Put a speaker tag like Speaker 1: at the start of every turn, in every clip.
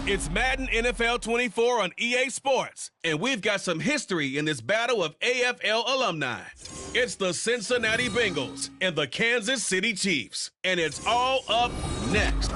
Speaker 1: It's Madden NFL 24 on EA Sports, and we've got some history in this battle of AFL alumni. It's the Cincinnati Bengals and the Kansas City Chiefs, and it's all up next.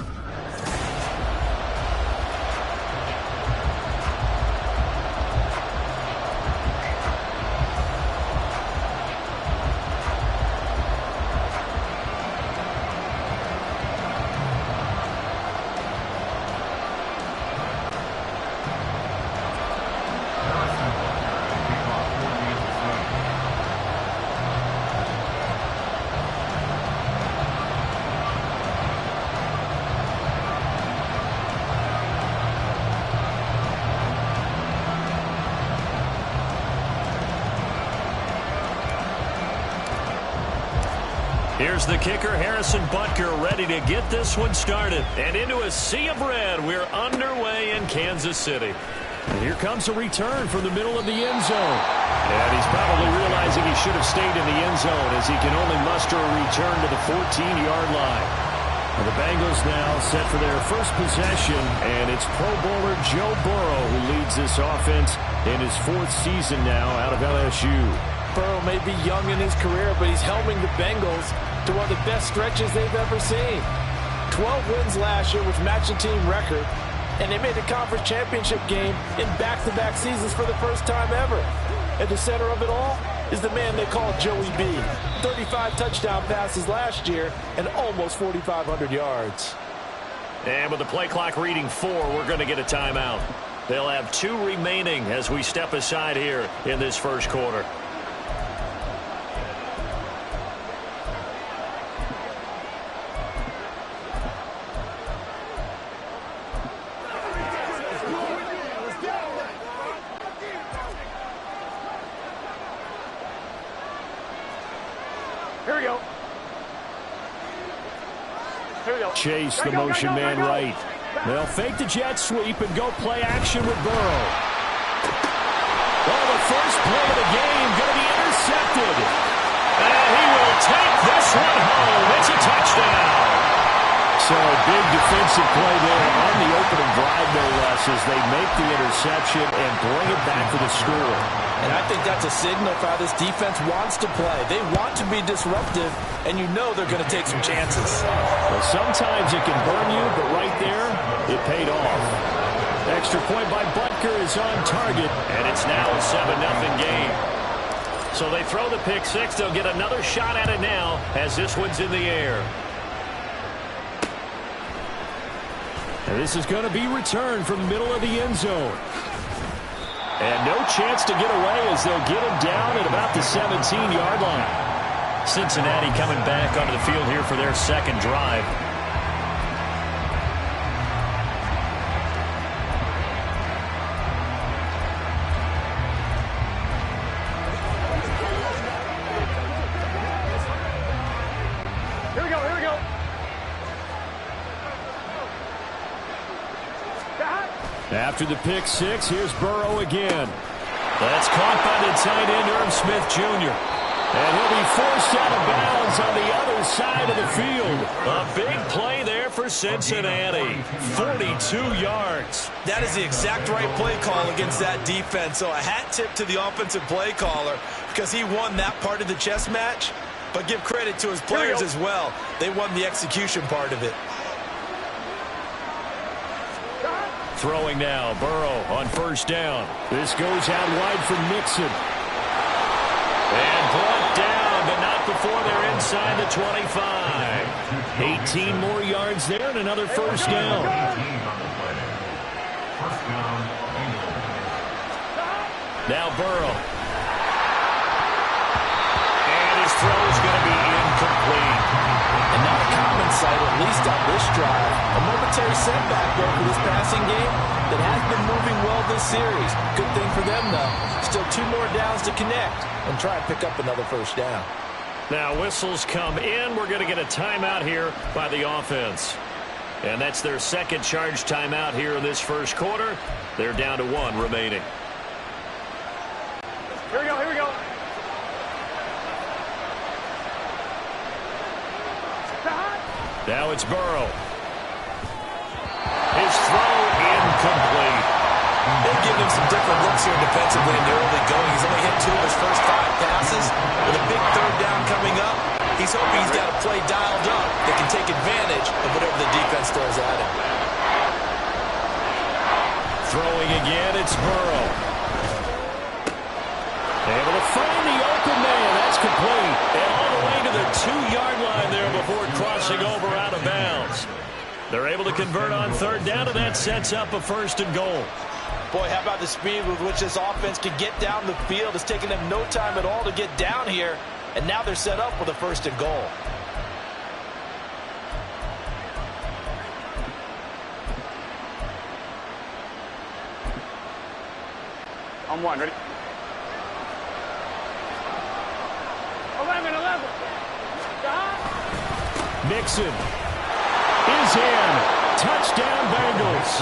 Speaker 2: Here's the kicker, Harrison Butker, ready to get this one started. And into a sea of red, we're underway in Kansas City. And here comes a return from the middle of the end zone. And he's probably realizing he should have stayed in the end zone as he can only muster a return to the 14-yard line. And the Bengals now set for their first possession, and it's Pro Bowler Joe Burrow who leads this offense in his fourth season now out of LSU.
Speaker 3: Burrow may be young in his career, but he's helming the Bengals to one of the best stretches they've ever seen. 12 wins last year, which matched the team record, and they made the conference championship game in back-to-back seasons for the first time ever. At the center of it all is the man they call Joey B. 35 touchdown passes last year and almost 4,500 yards.
Speaker 2: And with the play clock reading 4, we're going to get a timeout. They'll have 2 remaining as we step aside here in this first quarter. Chase the motion man right. They'll fake the jet sweep and go play action with Burrow. Oh, the first play of the game going to be intercepted. And he will take this one home. It's a touchdown. So a big defensive play there on the opening drive, no less, as they make the interception and bring it back for the score.
Speaker 3: And I think that's a signal for how this defense wants to play. They want to be disruptive, and you know they're going to take some chances.
Speaker 2: Well, sometimes it can burn you, but right there, it paid off. Extra point by Butker is on target, and it's now a 7-0 game. So they throw the pick six. They'll get another shot at it now as this one's in the air. And this is going to be returned from the middle of the end zone. And no chance to get away as they'll get him down at about the 17-yard line. Cincinnati coming back onto the field here for their second drive. After the pick six, here's Burrow again. That's caught by the tight end, Irv Smith Jr. And he'll be forced out of bounds on the other side of the field. A big play there for Cincinnati. 42 yards.
Speaker 3: That is the exact right play call against that defense. So a hat tip to the offensive play caller because he won that part of the chess match. But give credit to his players as well. They won the execution part of it.
Speaker 2: Throwing now, Burrow on first down. This goes out wide for Mixon. And brought down, but not before they're inside the 25. 18 more yards there and another first down. Now Burrow. And his throw is going to be incomplete.
Speaker 3: And not a common sight, at least on this drive. A momentary setback, though, for this passing game that has been moving well this series. Good thing for them, though. Still 2 more downs to connect and try and pick up another first down.
Speaker 2: Now whistles come in. We're going to get a timeout here by the offense. And that's their second charge timeout here in this first quarter. They're down to 1 remaining.
Speaker 4: Here we go, here we go.
Speaker 2: Now it's Burrow. His throw incomplete.
Speaker 3: They've given him some different looks here defensively in the early going. He's only hit 2 of his first 5 passes. With a big third down coming up, he's hoping he's got a play dialed up that can take advantage of whatever the defense throws at him.
Speaker 2: Throwing again, it's Burrow. Able to find the open man. That's complete. And all the way to the 2-yard line there before crossing over out of bounds. They're able to convert on third down, and that sets up a 1st and goal.
Speaker 3: Boy, how about the speed with which this offense can get down the field? It's taken them no time at all to get down here, and now they're set up with a 1st and goal.
Speaker 4: On 1, ready? 11.
Speaker 2: Mixon is in. Touchdown, Bengals.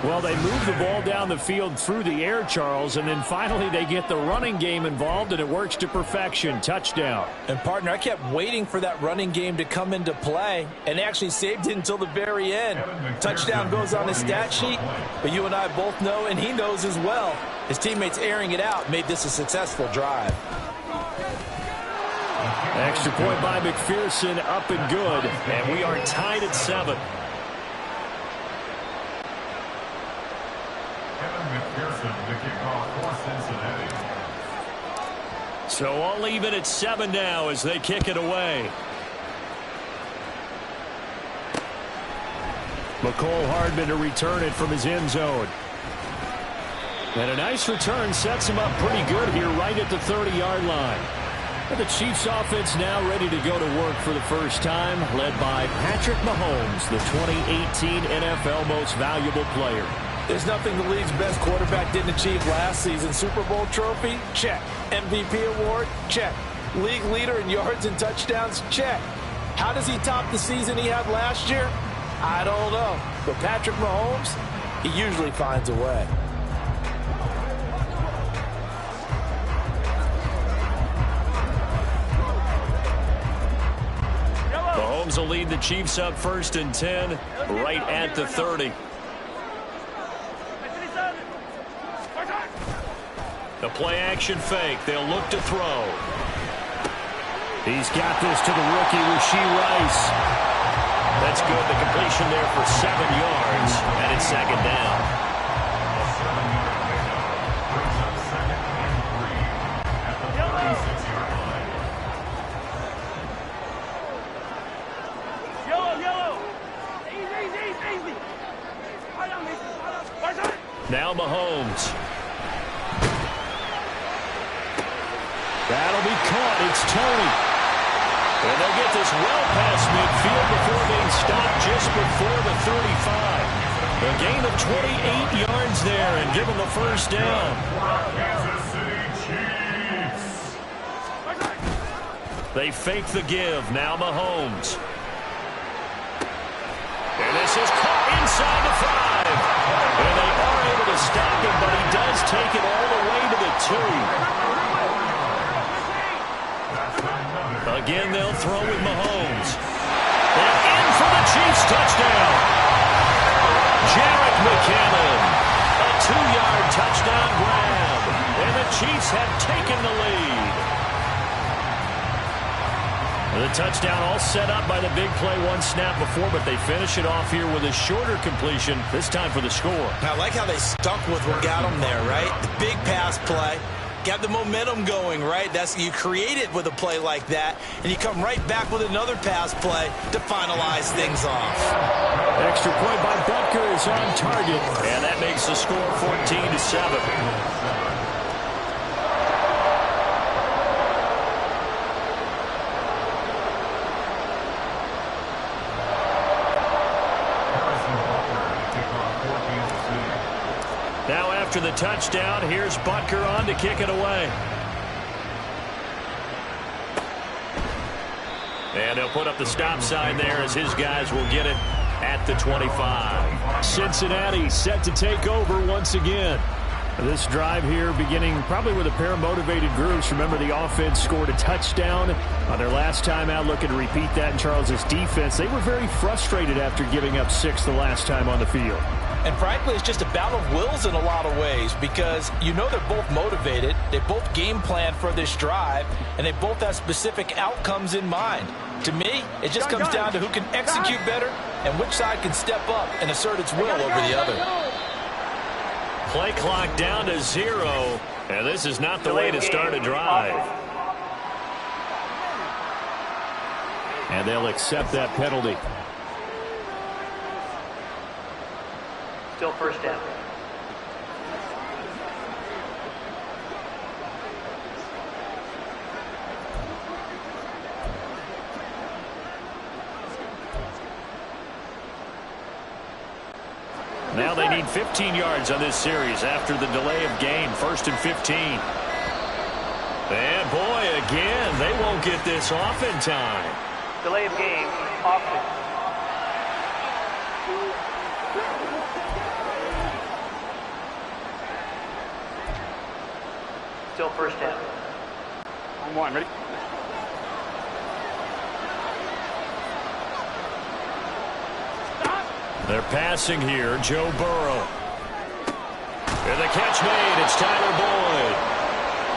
Speaker 2: Well, they move the ball down the field through the air, Charles, and then finally they get the running game involved, and it works to perfection. Touchdown.
Speaker 3: And, partner, I kept waiting for that running game to come into play, and they actually saved it until the very end. Touchdown goes on his stat sheet, but you and I both know, and he knows as well, his teammates airing it out made this a successful drive.
Speaker 2: Extra point by McPherson, up and good, and we are tied at 7. So all even at 7 now as they kick it away. McCole Hardman to return it from his end zone. And a nice return sets him up pretty good here right at the 30-yard line. And the Chiefs offense now ready to go to work for the first time, led by Patrick Mahomes, the 2018 NFL Most Valuable Player.
Speaker 3: There's nothing the league's best quarterback didn't achieve last season. Super Bowl trophy? Check. MVP award? Check. League leader in yards and touchdowns? Check. How does he top the season he had last year? I don't know. But Patrick Mahomes, he usually finds a way.
Speaker 2: Mahomes will lead the Chiefs up 1st and 10, right at the 30. The play-action fake. They'll look to throw. He's got this to the rookie, Rashee Rice. That's good. The completion there for 7 yards, and it's 2nd down. Now Mahomes. That'll be caught. It's Tony. And they'll get this well past midfield before being stopped just before the 35. A gain of 28 yards there and give them the 1st down. They fake the give. Now Mahomes. And this is caught inside the 5. And they are able to stop him, but he does take it all the way to the 2. Again, they'll throw with Mahomes. And in for the Chiefs touchdown. Jarek McKinnon. A 2-yard touchdown grab. And the Chiefs have taken the lead. The touchdown all set up by the big play 1 snap before, but they finish it off here with a shorter completion, this time for the score.
Speaker 3: I like how they stuck with what got them there, right? The big pass play. Got the momentum going, right? That's you create it with a play like that, and you come right back with another pass play to finalize things off.
Speaker 2: Extra point by Butker is on target, and that makes the score 14-7. Now after the touchdown, here's Butker on to kick it away. And they'll put up the stop sign there as his guys will get it at the 25. Cincinnati set to take over once again. This drive here beginning probably with a pair of motivated groups. Remember, the offense scored a touchdown on their last time out, looking to repeat that in Charles's defense. They were very frustrated after giving up 6 the last time on the field.
Speaker 3: And frankly, it's just a battle of wills in a lot of ways because you know they're both motivated, they both game plan for this drive, and they both have specific outcomes in mind. To me, it just comes down to who can execute better and which side can step up and assert its will over the other.
Speaker 2: Play clock down to 0, and this is not the way to start a drive. And they'll accept that penalty.
Speaker 5: Still first down.
Speaker 2: Now they need 15 yards on this series after the delay of game. 1st and 15. And boy, again, they won't get this off in time.
Speaker 5: Delay of game, offense. Still first down.
Speaker 4: On one, ready?
Speaker 2: They're passing here. Joe Burrow. And the catch made. It's Tyler Boyd.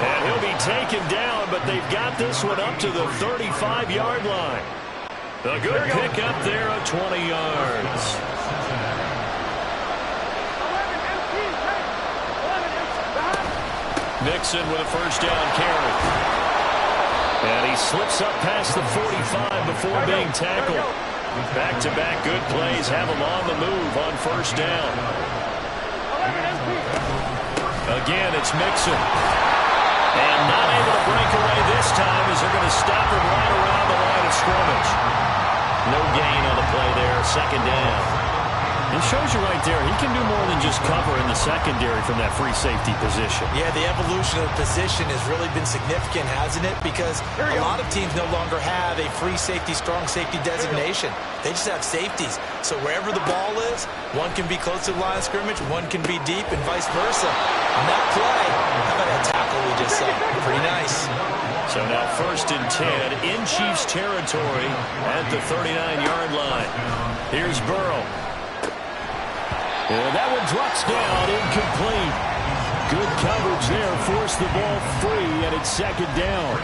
Speaker 2: And he'll be taken down, but they've got this one up to the 35-yard line. A good pick up there of 20 yards. Mixon with a first down carry. And he slips up past the 45 before being tackled. Back-to-back good plays have him on the move on first down. Again, it's Mixon. And not able to break away this time as they're going to stop him right around the line of scrimmage. No gain on the play there, 2nd down. It shows you right there, he can do more than just cover in the secondary from that free safety position.
Speaker 3: Yeah, the evolution of the position has really been significant, hasn't it? Because a lot of teams no longer have a free safety, strong safety designation. They just have safeties. So wherever the ball is, one can be close to the line of scrimmage, one can be deep, and vice versa. On that play, how about that tackle we just saw? Pretty nice.
Speaker 2: So now 1st and 10 in Chiefs territory at the 39-yard line. Here's Burrow. And that one drops down, incomplete. Good coverage there, forced the ball free, and it's 2nd down.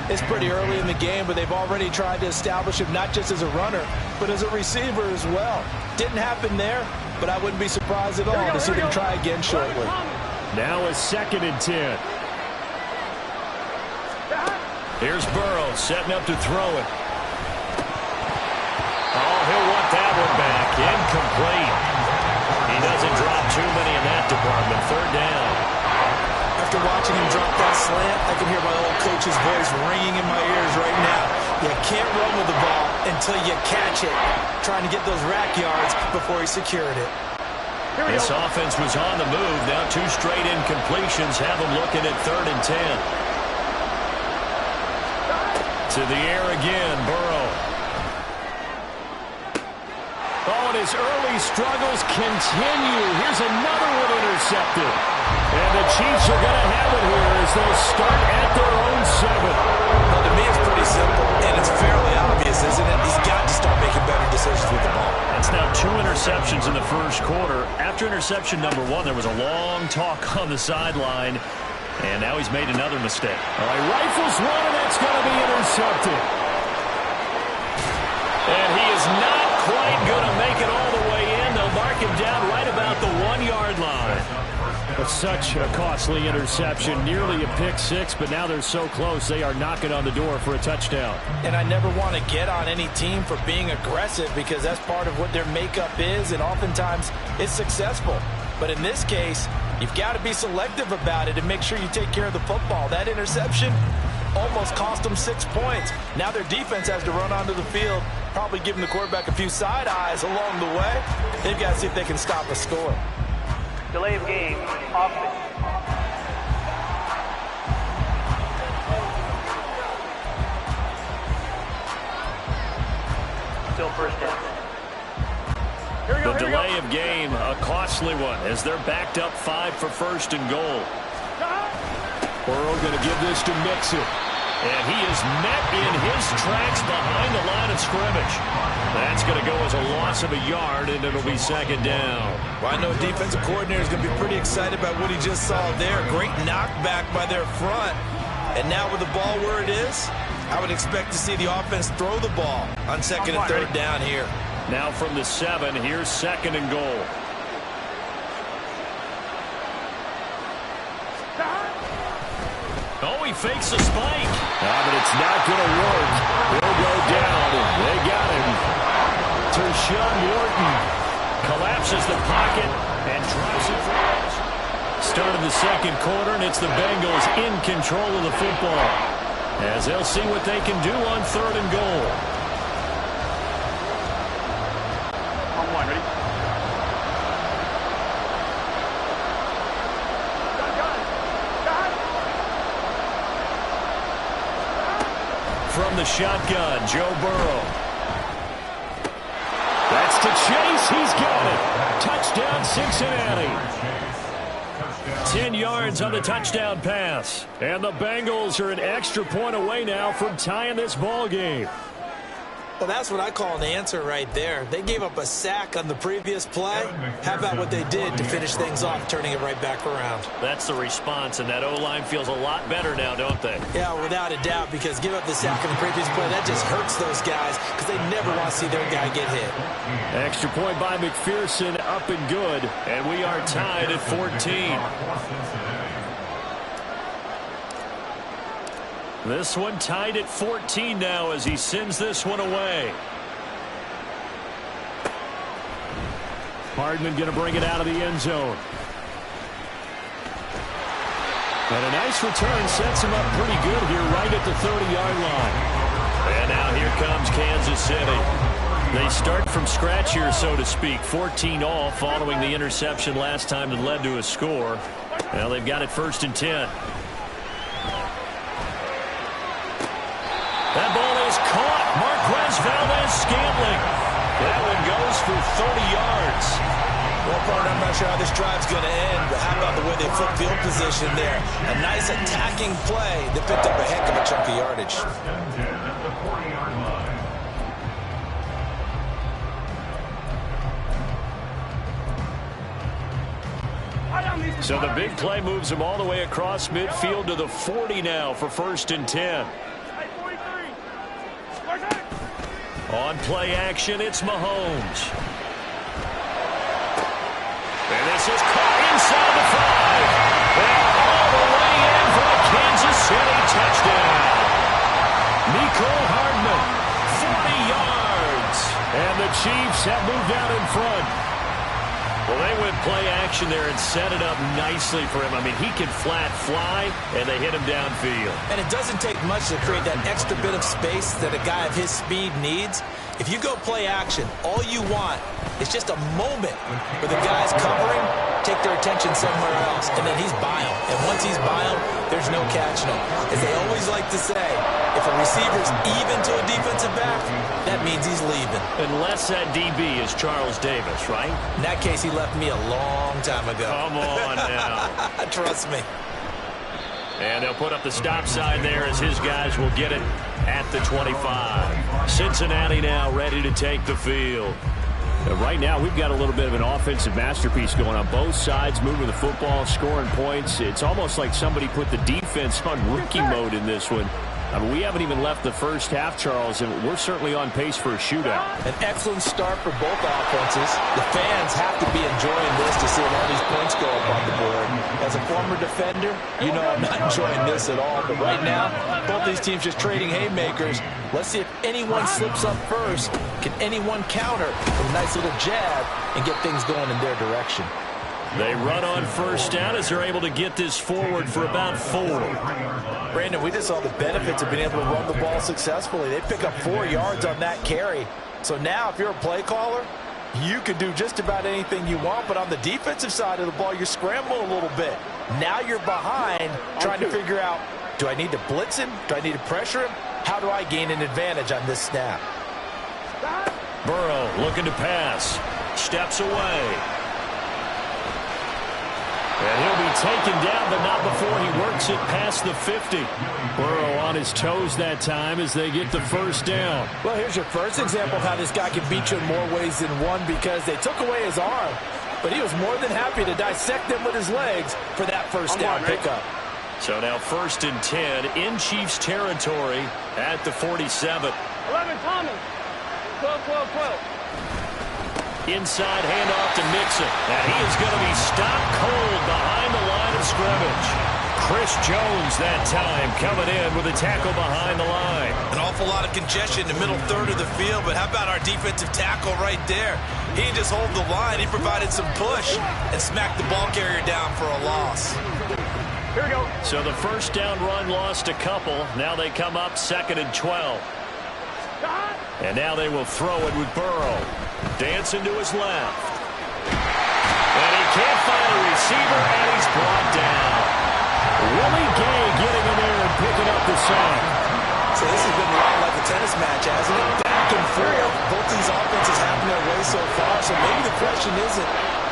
Speaker 3: It's pretty early in the game, but they've already tried to establish him not just as a runner, but as a receiver as well. Didn't happen there, but I wouldn't be surprised at all to see them try again shortly.
Speaker 2: Now a 2nd and 10. Here's Burrow setting up to throw it. Oh, he'll want that one back. Incomplete. He doesn't drop too many in that department. 3rd down.
Speaker 3: After watching him drop that slant, I can hear my old coach's voice ringing in my ears right now. You can't run with the ball until you catch it. Trying to get those rack yards before he secured it.
Speaker 2: This offense was on the move. Now 2 straight incompletions have them looking at 3rd and 10. To the air again, Burrow. Oh, and his early struggles continue. Here's another one intercepted. And the Chiefs are going to have it here as they start at their own 7.
Speaker 3: Well, to me, it's pretty simple, and it's fairly obvious, isn't it? He's got to start making better decisions with the ball.
Speaker 2: That's now 2 interceptions in the first quarter. After interception number 1, there was a long talk on the sideline. And now he's made another mistake. All right, rifles one, and that's going to be intercepted. And he is not quite going to make it all the way in. They'll mark him down right about the 1-yard line. But such a costly interception, nearly a pick-6, but now they're so close, they are knocking on the door for a touchdown.
Speaker 3: And I never want to get on any team for being aggressive because that's part of what their makeup is, and oftentimes it's successful. But in this case, you've got to be selective about it and make sure you take care of the football. That interception almost cost them 6 points. Now their defense has to run onto the field, probably giving the quarterback a few side eyes along the way. They've got to see if they can stop a score.
Speaker 5: Delay of game, offense. Still first down.
Speaker 2: The delay of game, a costly one, as they're backed up 5 for first and goal.
Speaker 3: Burrow going to give this to Mixon.
Speaker 2: And he is met in his tracks behind the line of scrimmage. That's going to go as a loss of a yard, and it'll be second down.
Speaker 3: Well, I know defensive coordinator is going to be pretty excited about what he just saw there. Great knockback by their front. And now with the ball where it is, I would expect to see the offense throw the ball on second and third down here.
Speaker 2: Now from the 7, here's second and goal. Oh, he fakes a spike.
Speaker 3: But it's not going to work. He'll go down. They got him.
Speaker 2: Tershawn Wharton collapses the pocket and drives it for the start of the second quarter, and it's the Bengals in control of the football as they'll see what they can do on third and goal.
Speaker 4: On one, ready?
Speaker 2: From the shotgun, Joe Burrow. That's to Chase. He's got it. Touchdown, Cincinnati. 10 yards on the touchdown pass. And the Bengals are an extra point away now from tying this ball game.
Speaker 6: Well, that's what I call an answer right there. They gave up a sack on the previous play. How about what they did to finish things off, turning it right back around?
Speaker 2: That's the response, and that O-line feels a lot better now, don't they?
Speaker 6: Yeah, without a doubt, because give up the sack on the previous play, that just hurts those guys because they never want to see their guy get hit.
Speaker 2: Extra point by McPherson, up and good, and we are tied at 14. This one tied at 14 now as he sends this one away. Hardman going to bring it out of the end zone. And a nice return sets him up pretty good here right at the 30-yard line. And now here comes Kansas City. They start from scratch here, so to speak. 14 all following the interception last time that led to a score. Now they've got it first and 10. That ball is caught. Marquez Valdes-Scantling. That one goes for 30 yards.
Speaker 6: Well, partner, I'm not sure how this drive's going to end, but how about the way they flip field position there? A nice attacking play that picked up a heck of a chunk of yardage.
Speaker 2: So the big play moves him all the way across midfield to the 40 now for first and 10. On play action, it's Mahomes. And this is caught inside the 5. And all the way in for a Kansas City touchdown. Mecole Hardman, 40 yards. And the Chiefs have moved out in front. Well, they went play action there and set it up nicely for him. I mean, he can flat fly, and they hit him downfield.
Speaker 6: And it doesn't take much to create that extra bit of space that a guy of his speed needs. If you go play action, all you want is just a moment where the guys covering take their attention somewhere else, and then he's by him. And once he's by him, there's no catching him. As they always like to say, if a receiver's even to a defensive back, that means he's leaving.
Speaker 2: Unless that DB is Charles Davis, right?
Speaker 6: In that case, he left me a long time ago.
Speaker 2: Come on now.
Speaker 6: Trust me.
Speaker 2: And they'll put up the stop sign there as his guys will get it at the 25. Cincinnati now ready to take the field. Right now, we've got a little bit of an offensive masterpiece going on both sides, moving the football, scoring points. It's almost like somebody put the defense on rookie mode in this one. I mean, we haven't even left the first half, Charles, and we're certainly on pace for a shootout.
Speaker 6: An excellent start for both offenses. The fans have to be enjoying this to see all these points go up on the board. As a former defender, you know I'm not enjoying this at all. But right now, both these teams just trading haymakers. Let's see if anyone slips up first. Can anyone counter with a nice little jab and get things going in their direction?
Speaker 2: They run on first down as they're able to get this forward for about 4.
Speaker 6: Brandon, we just saw the benefits of being able to run the ball successfully. They pick up 4 yards on that carry. So now if you're a play caller, you can do just about anything you want. But on the defensive side of the ball, you're scrambling a little bit. Now you're behind trying to figure out, do I need to blitz him? Do I need to pressure him? How do I gain an advantage on this snap?
Speaker 2: Burrow looking to pass. steps away. And he'll be taken down, but not before he works it past the 50.
Speaker 3: Burrow on his toes that time as they get the first down. Well, here's your first example of how this guy can beat you in more ways than one, because they took away his arm, but he was more than happy to dissect them with his legs for that first down pickup.
Speaker 2: So now 1st and 10 in Chiefs territory at the 47.
Speaker 5: 11, Thomas. 12.
Speaker 2: Inside handoff to Mixon. And he is going to be stopped cold behind the line of scrimmage. Chris Jones that time coming in with a tackle behind the line.
Speaker 6: An awful lot of congestion in the middle third of the field, but how about our defensive tackle right there? He didn't just hold the line, he provided some push and smacked the ball carrier down for a loss.
Speaker 5: Here we go.
Speaker 2: So the first down run lost a couple. Now they come up 2nd and 12. And now they will throw it with Burrow. Dancing to his left. And he can't find a receiver, and he's brought down. Willie Gay getting in there and picking up the sack.
Speaker 6: So this has been a lot like a tennis match, hasn't it? Back and forth. Both these offenses having their way so far. So maybe the question isn't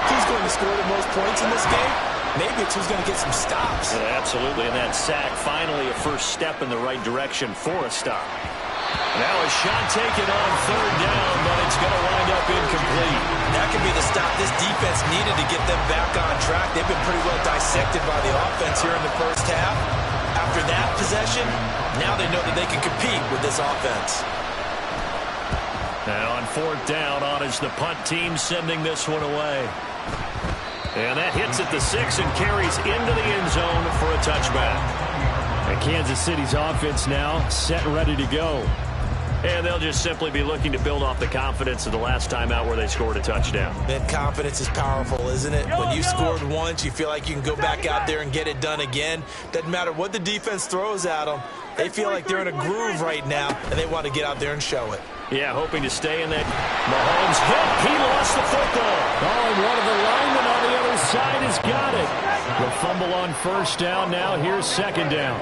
Speaker 6: who's going to score the most points in this game. Maybe it's who's going to get some stops.
Speaker 2: Yeah, absolutely, and that sack finally a first step in the right direction for a stop. Now a shot taken on 3rd down, but it's going to wind up incomplete.
Speaker 6: That could be the stop this defense needed to get them back on track. They've been pretty well dissected by the offense here in the first half. After that possession, now they know that they can compete with this offense.
Speaker 2: And on 4th down, on is the punt team sending this one away. And that hits at the 6 and carries into the end zone for a touchback.
Speaker 3: And Kansas City's offense now set and ready to go.
Speaker 2: And they'll just simply be looking to build off the confidence of the last time out where they scored a touchdown.
Speaker 6: And confidence is powerful, isn't it? When you scored once, you feel like you can go back out there and get it done again. Doesn't matter what the defense throws at them. They feel like they're in a groove right now, and they want to get out there and show it.
Speaker 2: Yeah, hoping to stay in that. Mahomes hit. He lost the football.
Speaker 3: Oh, and one of the linemen on the other side has got it. The fumble on 1st down. Now here's 2nd down.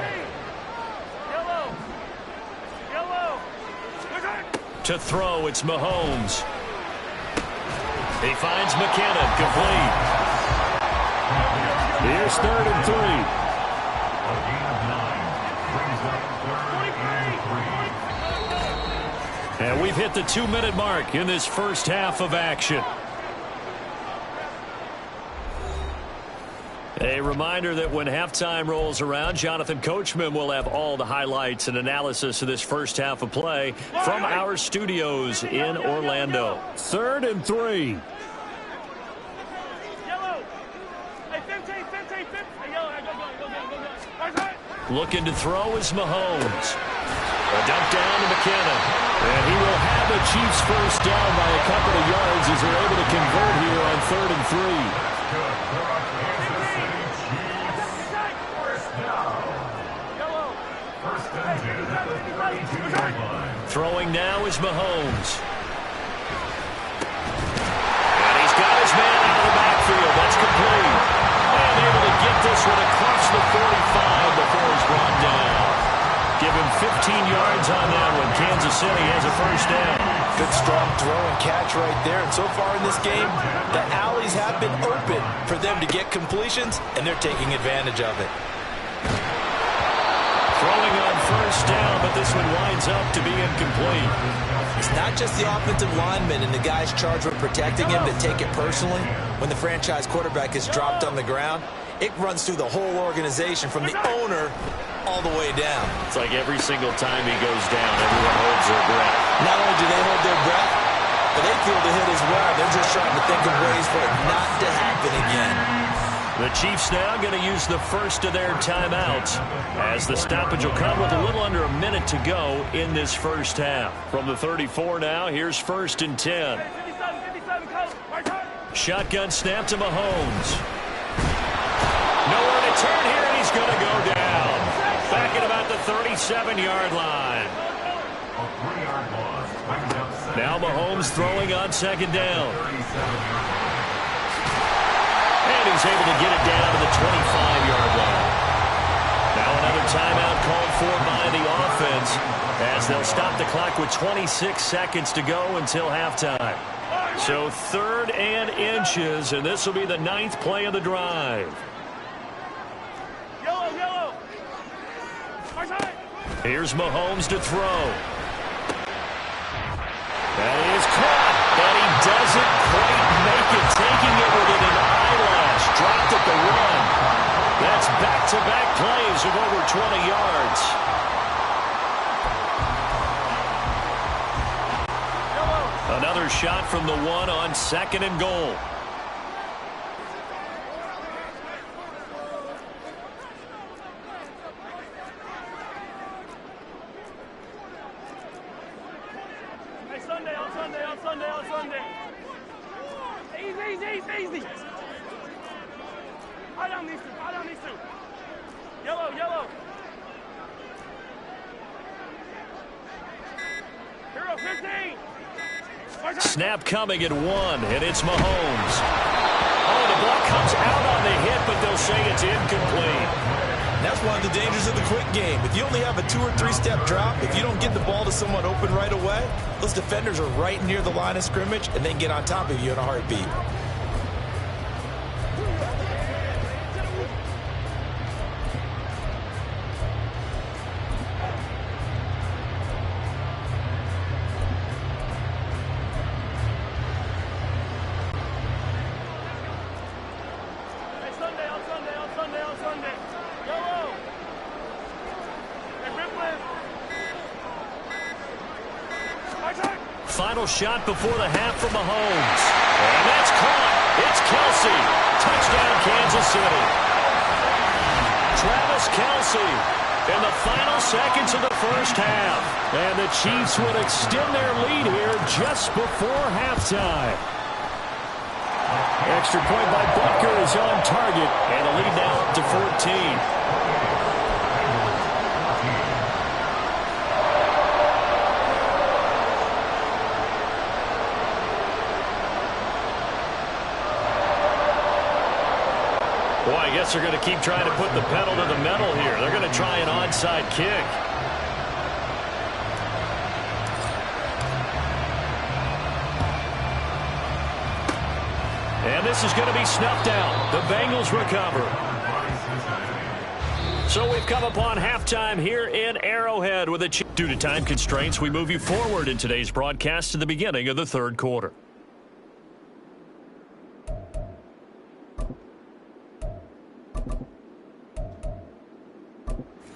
Speaker 2: To throw, it's Mahomes. He finds McKinnon, complete.
Speaker 3: Here's 3rd and 3.
Speaker 2: And we've hit the 2-minute mark in this first half of action. A reminder that when halftime rolls around, Jonathan Coachman will have all the highlights and analysis of this first half of play from our studios in Orlando.
Speaker 3: 3rd and 3.
Speaker 2: Looking to throw is Mahomes. A dump down to McKinnon.
Speaker 3: And he will have the Chiefs first down by a couple of yards as they're able to convert here on 3rd and 3.
Speaker 2: Throwing now is Mahomes. And he's got his man out of the backfield. That's complete. And able to get this one across the 45 before he's brought down. Give him 15 yards on that one. Kansas City has a first down.
Speaker 3: Good strong throw and catch right there. And so far in this game, the alleys have been open for them to get completions, and they're taking advantage of it.
Speaker 2: Throwing on first down, but this one winds up to be incomplete.
Speaker 6: It's not just the offensive linemen and the guys charged with protecting him that take it personally. When the franchise quarterback is dropped on the ground, it runs through the whole organization from the owner all the way down.
Speaker 2: It's like every single time he goes down, everyone holds their breath.
Speaker 6: Not only do they hold their breath, but they feel the hit as well. They're just trying to think of ways for it not to happen again.
Speaker 2: The Chiefs now going to use the first of their timeouts as the stoppage will come with a little under a minute to go in this first half. From the 34 now, here's 1st and 10. Shotgun snap to Mahomes. Nowhere to turn here, and he's going to go down. Back at about the 37-yard line. Now Mahomes throwing on 2nd down. And he's able to get it down to the 25-yard line. Now another timeout called for by the offense as they'll stop the clock with 26 seconds to go until halftime. So 3rd and inches, and this will be the 9th play of the drive.
Speaker 5: Yellow.
Speaker 2: Here's Mahomes to throw. That is caught, and he doesn't quite make it, taking it within an eyelash. Dropped at the 1. That's back-to-back plays of over 20 yards. Another shot from the 1 on 2nd and goal.
Speaker 5: On Sunday. Easy. I don't need to. Yellow. Hero 15.
Speaker 2: Snap coming at 1, and it's Mahomes. Oh, the ball comes out on the hit, but they'll say it's incomplete.
Speaker 6: That's one of the dangers of the quick game. If you only have a 2- or 3-step drop, if you don't get the ball to someone open right away, those defenders are right near the line of scrimmage, and they can get on top of you in a heartbeat.
Speaker 5: On Sunday. Yellow.
Speaker 2: Final shot before the half from Mahomes. And that's caught. It's Kelce. Touchdown, Kansas City. Travis Kelce in the final seconds of the first half. And the Chiefs would extend their lead here just before halftime. Extra point by Butker is on target, and a lead now up to 14. Boy, I guess they're going to keep trying to put the pedal to the metal here. They're going to try an onside kick. And this is going to be snuffed out. The Bengals recover. So we've come upon halftime here in Arrowhead with a due to time constraints, we move you forward in today's broadcast to the beginning of the third quarter.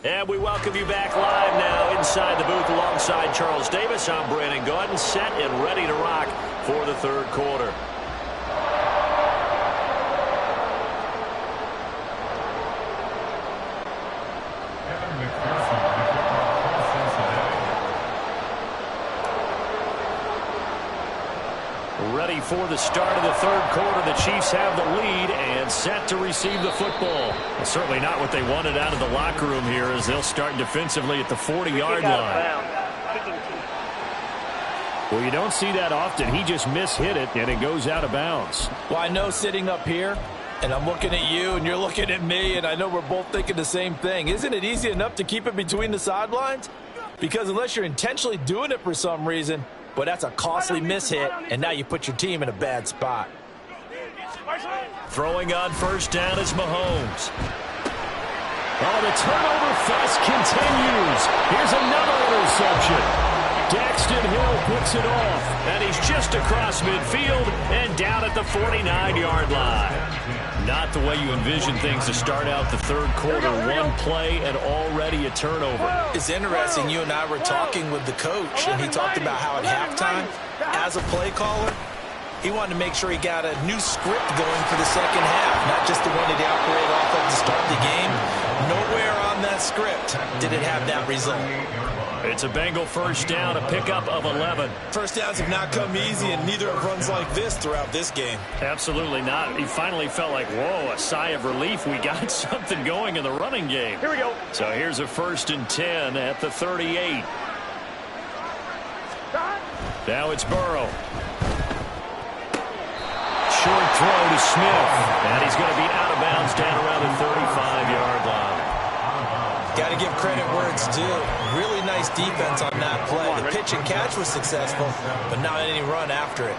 Speaker 2: And we welcome you back live now inside the booth alongside Charles Davis. I'm Brandon Gordon, set and ready to rock for the third quarter. Ready for the start of the third quarter. The Chiefs have the lead and set to receive the football. Well, certainly not what they wanted out of the locker room here as they'll start defensively at the 40-yard line. Well, you don't see that often. He just mishit it, and it goes out of bounds.
Speaker 6: Well, I know sitting up here, and I'm looking at you, and you're looking at me, and I know we're both thinking the same thing. Isn't it easy enough to keep it between the sidelines? Because unless you're intentionally doing it for some reason, but that's a costly mishit, and now you put your team in a bad spot.
Speaker 2: Throwing on first down is Mahomes. Oh, the turnover fest continues. Here's another interception. Daxton Hill picks it off, and he's just across midfield and down at the 49-yard line. Not the way you envision things to start out the third quarter. One play and already a turnover.
Speaker 6: It's interesting. You and I were talking with the coach, and he talked about how at halftime, as a play caller, he wanted to make sure he got a new script going for the second half, not just the one that he operated off of to start the game. Nowhere on that script did it have that result.
Speaker 2: It's a Bengal first down, a pickup of 11.
Speaker 6: First downs have not come easy, and neither have runs like this throughout this game.
Speaker 2: Absolutely not. He finally felt like, whoa, a sigh of relief. We got something going in the running game.
Speaker 5: Here we go.
Speaker 2: So here's a 1st and 10 at the 38. Now it's Burrow. Short throw to Smith, and he's going to be out of bounds down around the 35-yard line.
Speaker 6: Got to give credit where it's due. Really nice defense on that play. The pitch and catch was successful, but not any run after it.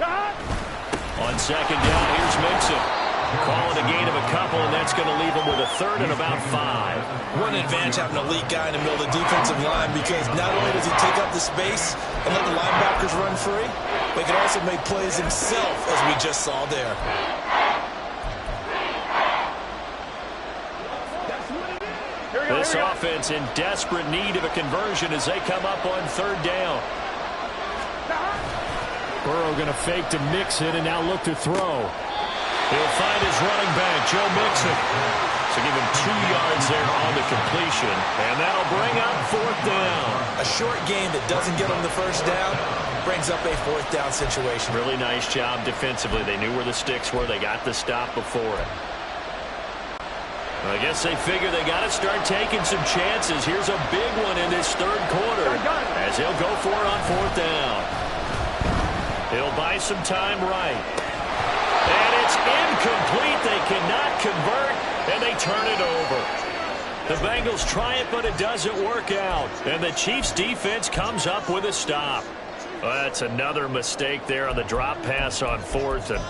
Speaker 2: On second down, here's Mixon. Calling a gain of a couple, and that's going to leave him with a third and about 5.
Speaker 6: One advantage having an elite guy in the middle of the defensive line, because not only does he take up the space and let the linebackers run free, but he can also make plays himself, as we just saw there.
Speaker 2: This offense in desperate need of a conversion as they come up on third down.
Speaker 3: Burrow going to fake to Mixon and now look to throw.
Speaker 2: He'll find his running back, Joe Mixon. So give him 2 yards there on the completion, and that'll bring up fourth down.
Speaker 6: A short game that doesn't get him the first down brings up a fourth down situation.
Speaker 2: Really nice job defensively. They knew where the sticks were. They got the stop before it. I guess they figure they got to start taking some chances. Here's a big one in this third quarter as he'll go for it on fourth down. He'll buy some time right. And it's incomplete. They cannot convert, and they turn it over. The Bengals try it, but it doesn't work out. And the Chiefs' defense comes up with a stop. Well, that's another mistake there on the drop pass on fourth, and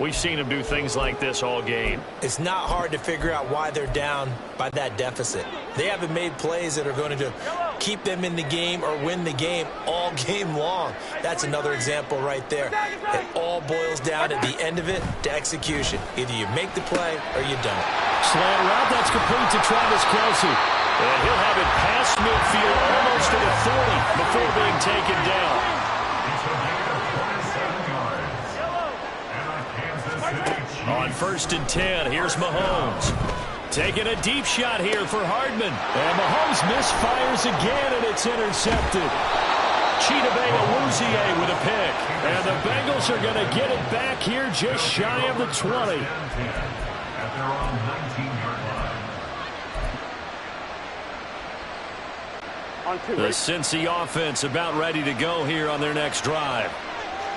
Speaker 2: we've seen them do things like this all game.
Speaker 6: It's not hard to figure out why they're down by that deficit. They haven't made plays that are going to keep them in the game or win the game all game long. That's another example right there. It all boils down at the end of it to execution. Either you make the play or you don't.
Speaker 3: Slant route, that's complete to Travis Kelce.
Speaker 2: And he'll have it past midfield almost to the 40 before being taken down. On 1st and 10, here's Mahomes. Taking a deep shot here for Hardman.
Speaker 3: And Mahomes misfires again, and it's intercepted.
Speaker 2: Chidobe Awuzie with a pick. And the Bengals are going to get it back here just shy of the 20. The Cincy offense about ready to go here on their next drive.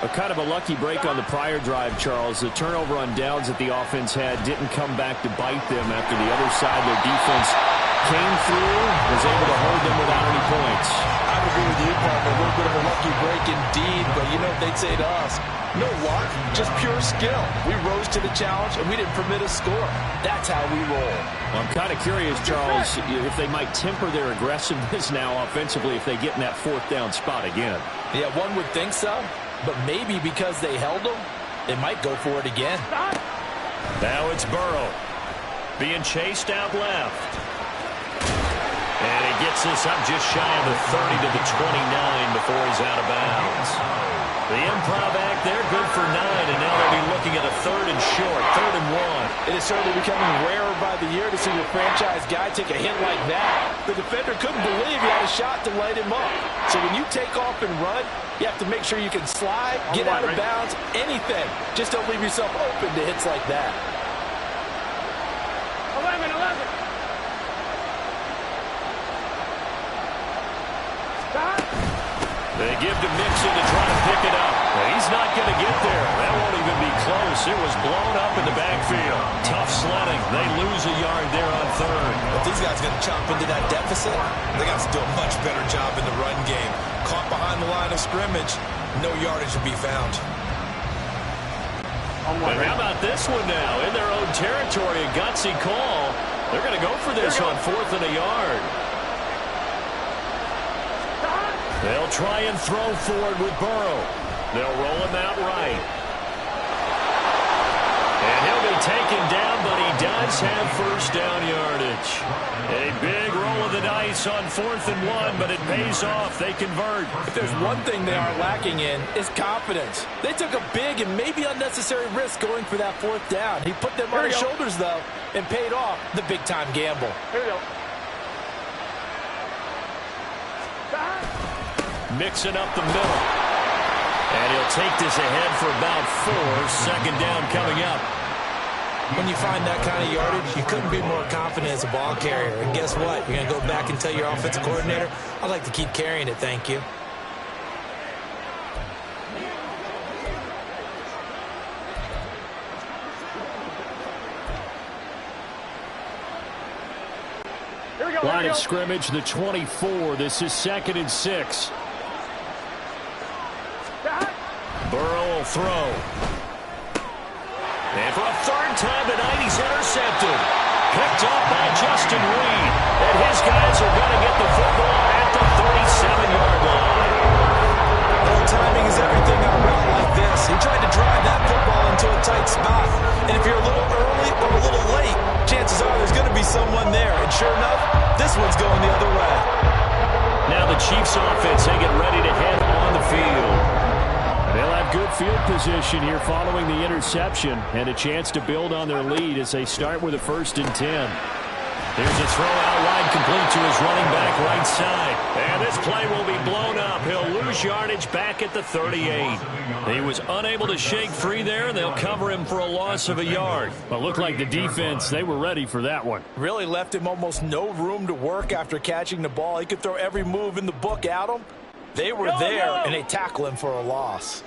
Speaker 3: A kind of a lucky break on the prior drive, Charles. The turnover on downs that the offense had didn't come back to bite them after the other side. Their defense came through, was able to hold them without any points.
Speaker 6: I would agree with you, partner. A little bit of a lucky break indeed, but you know what they'd say to us? No luck, just pure skill. We rose to the challenge, and we didn't permit a score. That's how we roll.
Speaker 3: Well, I'm kind of curious, Charles, if they might temper their aggressiveness now offensively if they get in that fourth down spot again.
Speaker 6: Yeah, one would think so. But maybe because they held them, they might go for it again.
Speaker 2: Now it's Burrow being chased out left. And he gets this up just shy of the 30 to the 29 before he's out of bounds. The improv act there, good for 9, and now they'll be looking at a 3rd and short, 3rd and 1.
Speaker 3: It is certainly becoming rarer by the year to see your franchise guy take a hit like that. The defender couldn't believe he had a shot to light him up. So when you take off and run, you have to make sure you can slide, get out of bounds, anything. Just don't leave yourself open to hits like that.
Speaker 5: 11.
Speaker 2: They give to Mixon to try to pick it up. He's not going to get there. That won't even be close. It was blown up in the backfield. Tough sledding. They lose a yard there on 3rd.
Speaker 6: If these guys are going to chomp into that deficit, they got to do a much better job in the run game. Caught behind the line of scrimmage, no yardage to be found.
Speaker 2: But how about this one now? In their own territory, a gutsy call. They're going to go for this on 4th and a yard. They'll try and throw forward with Burrow. They'll roll him out right. And he'll be taken down, but he does have first down yardage. A big roll of the dice on 4th and 1, but it pays off. They convert.
Speaker 3: If there's one thing they are lacking in, it's confidence. They took a big and maybe unnecessary risk going for that 4th down. He put them on his shoulders, though, and paid off the big-time gamble.
Speaker 5: Here we go.
Speaker 2: Mixing up the middle. And he'll take this ahead for about 4. 2nd down coming up.
Speaker 6: When you find that kind of yardage, you couldn't be more confident as a ball carrier. And guess what? You're going to go back and tell your offensive coordinator, I'd like to keep carrying it, thank you.
Speaker 3: Line of scrimmage, the 24. This is 2nd and 6.
Speaker 2: Burrow He'll throw. And for a third time tonight, he's intercepted. Picked up by Justin Reed. And his guys are going to get the football at the 37-yard line.
Speaker 6: Well, timing is everything on a route like this. He tried to drive that football into a tight spot. And if you're a little early or a little late, chances are there's going to be someone there. And sure enough, this one's going the other way.
Speaker 2: Now the Chiefs offense, they get ready to head on the field. They'll have good field position here following the interception and a chance to build on their lead as they start with a 1st and 10. There's a throw out wide complete to his running back right side. And this play will be blown up. He'll lose yardage back at the 38. He was unable to shake free there, and they'll cover him for a loss of a yard. Well, looked like the defense, they were ready for that one.
Speaker 3: Really left him almost no room to work after catching the ball. He could throw every move in the book at him. They were there, and they tackle him for a loss.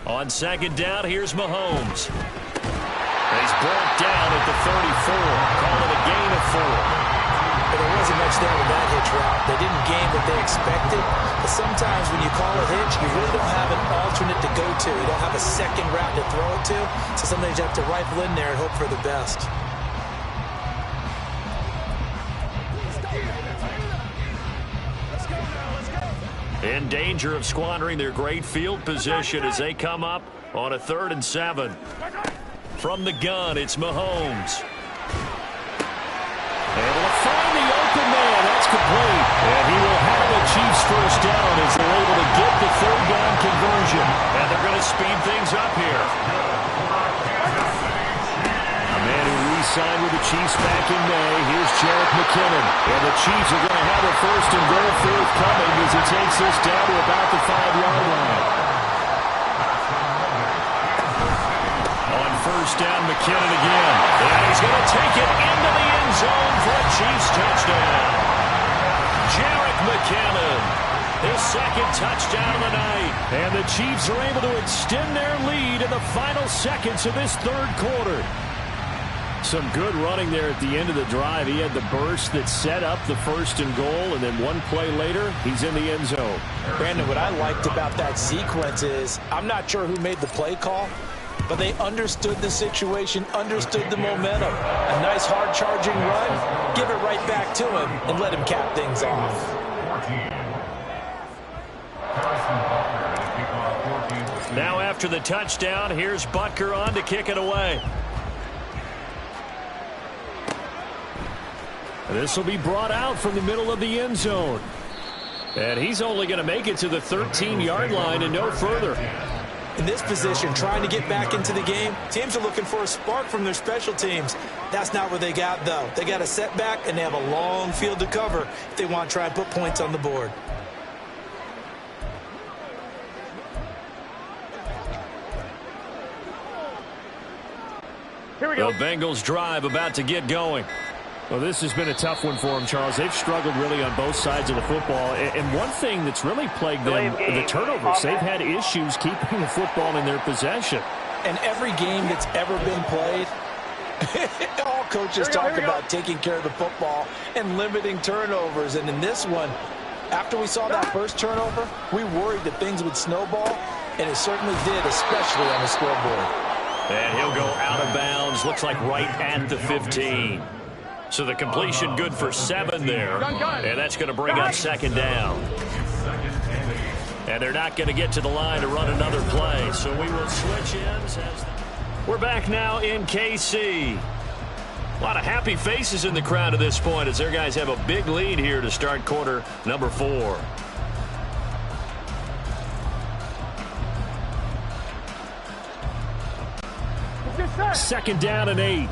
Speaker 2: On 2nd down, here's Mahomes. He's brought down at the 34. Call it a gain of 4.
Speaker 6: But there wasn't much there with that hitch route. They didn't gain what they expected. But sometimes when you call a hitch, you really don't have an alternate to go to. You don't have a second route to throw it to. So sometimes you have to rifle in there and hope for the best.
Speaker 2: In danger of squandering their great field position as they come up on a 3rd and 7. From the gun, it's Mahomes. Able to find the open man. That's complete. And he will have a Chiefs 1st down as they're able to get the 3rd down conversion. And they're going to speed things up here. A man who re-signed with the Chiefs back in May. Here's Jerick McKinnon. And the Chiefs are going to have a 1st and goal forthcoming as he takes this down to about the 5-yard line. On 1st down, McKinnon again. And he's going to take it into the end zone for a Chiefs touchdown. Jerick McKinnon, his 2nd touchdown of the night. And the Chiefs are able to extend their lead in the final seconds of this 3rd quarter. Some good running there at the end of the drive. He had the burst that set up the 1st and goal, and then one play later, he's in the end zone.
Speaker 3: Brandon, what I liked about that sequence is I'm not sure who made the play call, but they understood the situation, understood the momentum. A nice hard-charging run, give it right back to him, and let him cap things off.
Speaker 2: Now after the touchdown, here's Butker on to kick it away. This will be brought out from the middle of the end zone. And he's only going to make it to the 13-yard line and no further.
Speaker 6: In this position, trying to get back into the game, teams are looking for a spark from their special teams. That's not what they got, though. They got a setback, and they have a long field to cover if they want to try and put points on the board.
Speaker 5: Here we go.
Speaker 2: The Bengals drive about to get going. Well, this has been a tough one for them, Charles. They've struggled really on both sides of the football. And one thing that's really plagued them, the turnovers. They've had issues keeping the football in their possession.
Speaker 3: And every game that's ever been played, all coaches talk about taking care of the football and limiting turnovers. And in this one, after we saw that first turnover, we worried that things would snowball, and it certainly did, especially on the scoreboard.
Speaker 2: And he'll go out of bounds, looks like right at the 15. So the completion good for 7 there. And that's going to bring up 2nd down. And they're not going to get to the line to run another play. So we will switch ends. We're back now in KC. A lot of happy faces in the crowd at this point as their guys have a big lead here to start quarter number 4. Second down and 8.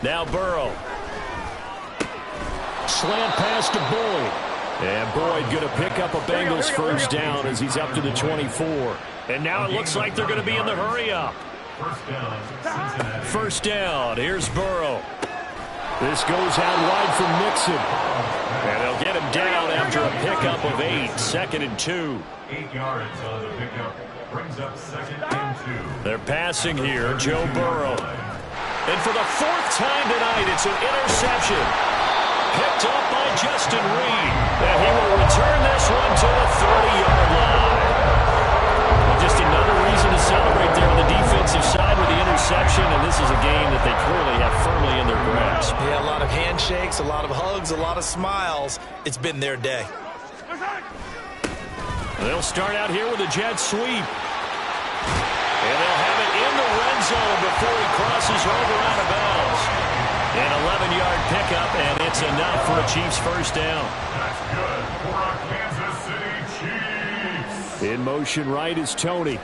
Speaker 2: Now Burrow. Slant pass to Boyd. And Boyd going to pick up a Bengals first down as he's up to the 24. And now it looks like they're going to be in the hurry up. First down. Here's Burrow. This goes out wide from Mixon. And they'll get him down after a pickup of 8. 2nd and 2.
Speaker 7: 8 yards on the pickup. Brings up 2nd and 2.
Speaker 2: They're passing here. Joe Burrow. And for the fourth time tonight, it's an interception. Picked up by Justin Reed. And he will return this one to the 30-yard line. Well, just another reason to celebrate there on the defensive side with the interception. And this is a game that they clearly have firmly in their grasp.
Speaker 6: Yeah, a lot of handshakes, a lot of hugs, a lot of smiles. It's been their day.
Speaker 2: They'll start out here with a jet sweep. And they'll have it in the red zone before he crosses over out of bounds. An 11-yard pickup, and it's enough for a Chiefs first down.
Speaker 7: That's good for a Kansas City Chiefs.
Speaker 2: In motion right is Tony.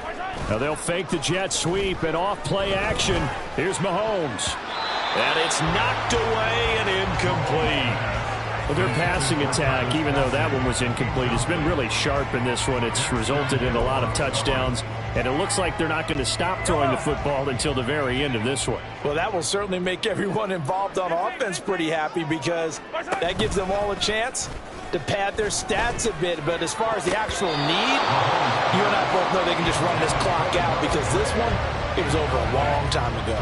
Speaker 2: Now they'll fake the jet sweep and off play action. Here's Mahomes. And it's knocked away and incomplete. Well, their passing attack, even though that one was incomplete, has been really sharp in this one. It's resulted in a lot of touchdowns, and it looks like they're not going to stop throwing the football until the very end of this one.
Speaker 3: Well, that will certainly make everyone involved on offense pretty happy because that gives them all a chance to pad their stats a bit. But as far as the actual need, you and I both know they can just run this clock out because this one, it was over a long time ago.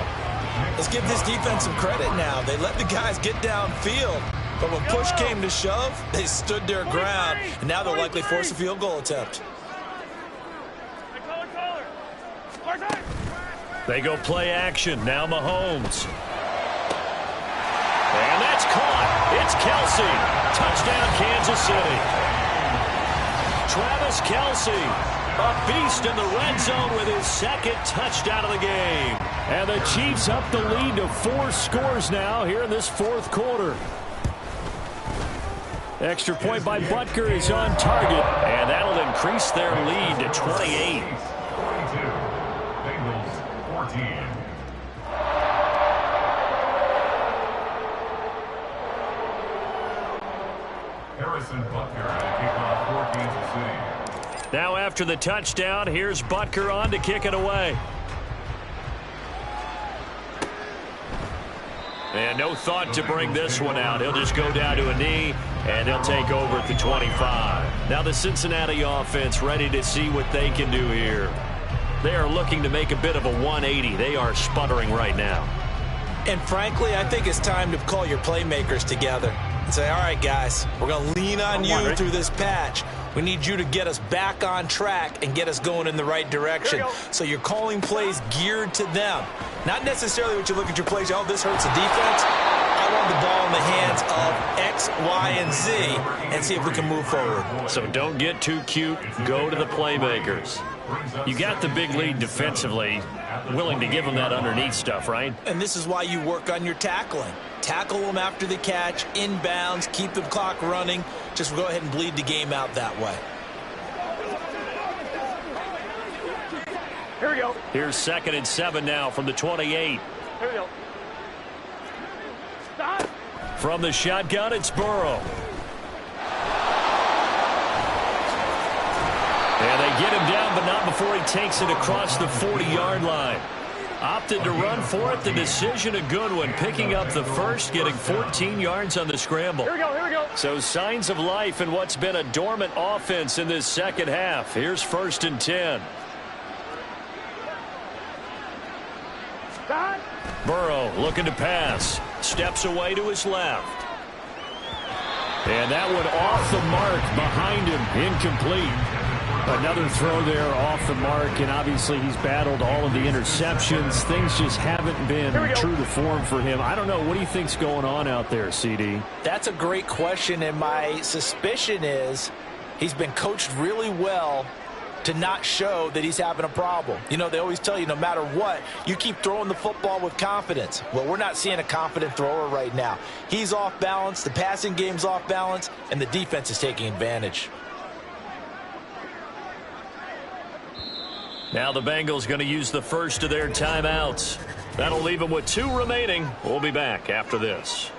Speaker 6: Let's give this defense some credit now. They let the guys get downfield. But when push came to shove, they stood their ground, and now they'll likely force a field goal attempt.
Speaker 2: They go play action. Now Mahomes. And that's caught. It's Kelsey. Touchdown, Kansas City. Travis Kelsey, a beast in the red zone with his second touchdown of the game. And the Chiefs up the lead to 4 scores now here in this fourth quarter. Extra point by Butker is on target, and that'll increase their lead to 28.
Speaker 7: 22. Bengals 14. Harrison Butker to kick off for Kansas City.
Speaker 2: Now after the touchdown, here's Butker on to kick it away. And no thought to bring this one out. He'll just go down to a knee, and they'll take over at the 25. Now the Cincinnati offense ready to see what they can do here. They are looking to make a bit of a 180. They are sputtering right now.
Speaker 6: And frankly, I think it's time to call your playmakers together and say, all right, guys, we're going to lean on you through this patch. We need you to get us back on track and get us going in the right direction. So you're calling plays geared to them. Not necessarily what you look at your plays, oh, this hurts the defense. I want the ball in the hands of X, Y, and Z and see if we can move forward.
Speaker 2: So don't get too cute. Go to the playmakers. You got the big lead defensively. Willing to give them that underneath stuff, right?
Speaker 6: And this is why you work on your tackling. Tackle them after the catch, inbounds, keep the clock running. Just go ahead and bleed the game out that way.
Speaker 5: Here we go.
Speaker 2: Here's 2nd and 7 now from the 28.
Speaker 5: Here we go. Stop.
Speaker 2: From the shotgun, it's Burrow. And they get him down, but not before he takes it across the 40-yard line. Opted to run for it. The decision a good one. Picking up the first, getting 14 yards on the scramble.
Speaker 5: Here we go, here we go.
Speaker 2: So signs of life in what's been a dormant offense in this second half. Here's 1st and 10.
Speaker 5: Stop.
Speaker 2: Burrow looking to pass. Steps away to his left. And that one off the mark behind him. Incomplete. Another throw there off the mark, and obviously he's battled all of the interceptions. Things just haven't been true to form for him. I don't know. What do you think's going on out there, CD?
Speaker 6: That's a great question, and my suspicion is he's been coached really well to not show that he's having a problem. You know, they always tell you no matter what, you keep throwing the football with confidence. Well, we're not seeing a confident thrower right now. He's off balance, the passing game's off balance, and the defense is taking advantage.
Speaker 2: Now the Bengals going to use the first of their timeouts. That'll leave them with 2 remaining. We'll be back after this.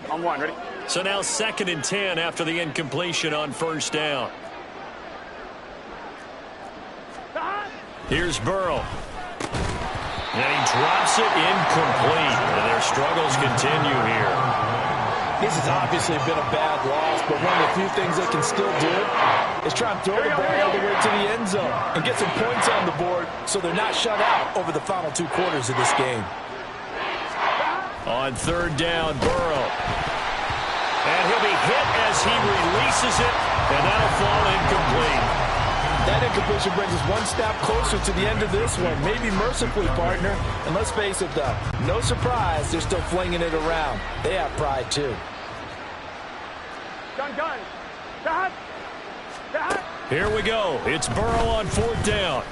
Speaker 5: On 1, ready?
Speaker 2: So now 2nd and 10 after the incompletion on 1st down. Here's Burrow. And he drops it incomplete. And their struggles continue here.
Speaker 3: This has obviously been a bad loss, but one of the few things they can still do is try and throw the ball all the way to the end zone and get some points on the board so they're not shut out over the final 2 quarters of this game.
Speaker 2: On 3rd down, Burrow. And he'll be hit as he releases it, and that'll fall incomplete.
Speaker 3: That incompletion brings us one step closer to the end of this one. Maybe mercifully, partner. And let's face it, though, no surprise, they're still flinging it around. They have pride, too.
Speaker 5: Gun. Dad.
Speaker 2: Here we go. It's Burrow on 4th down.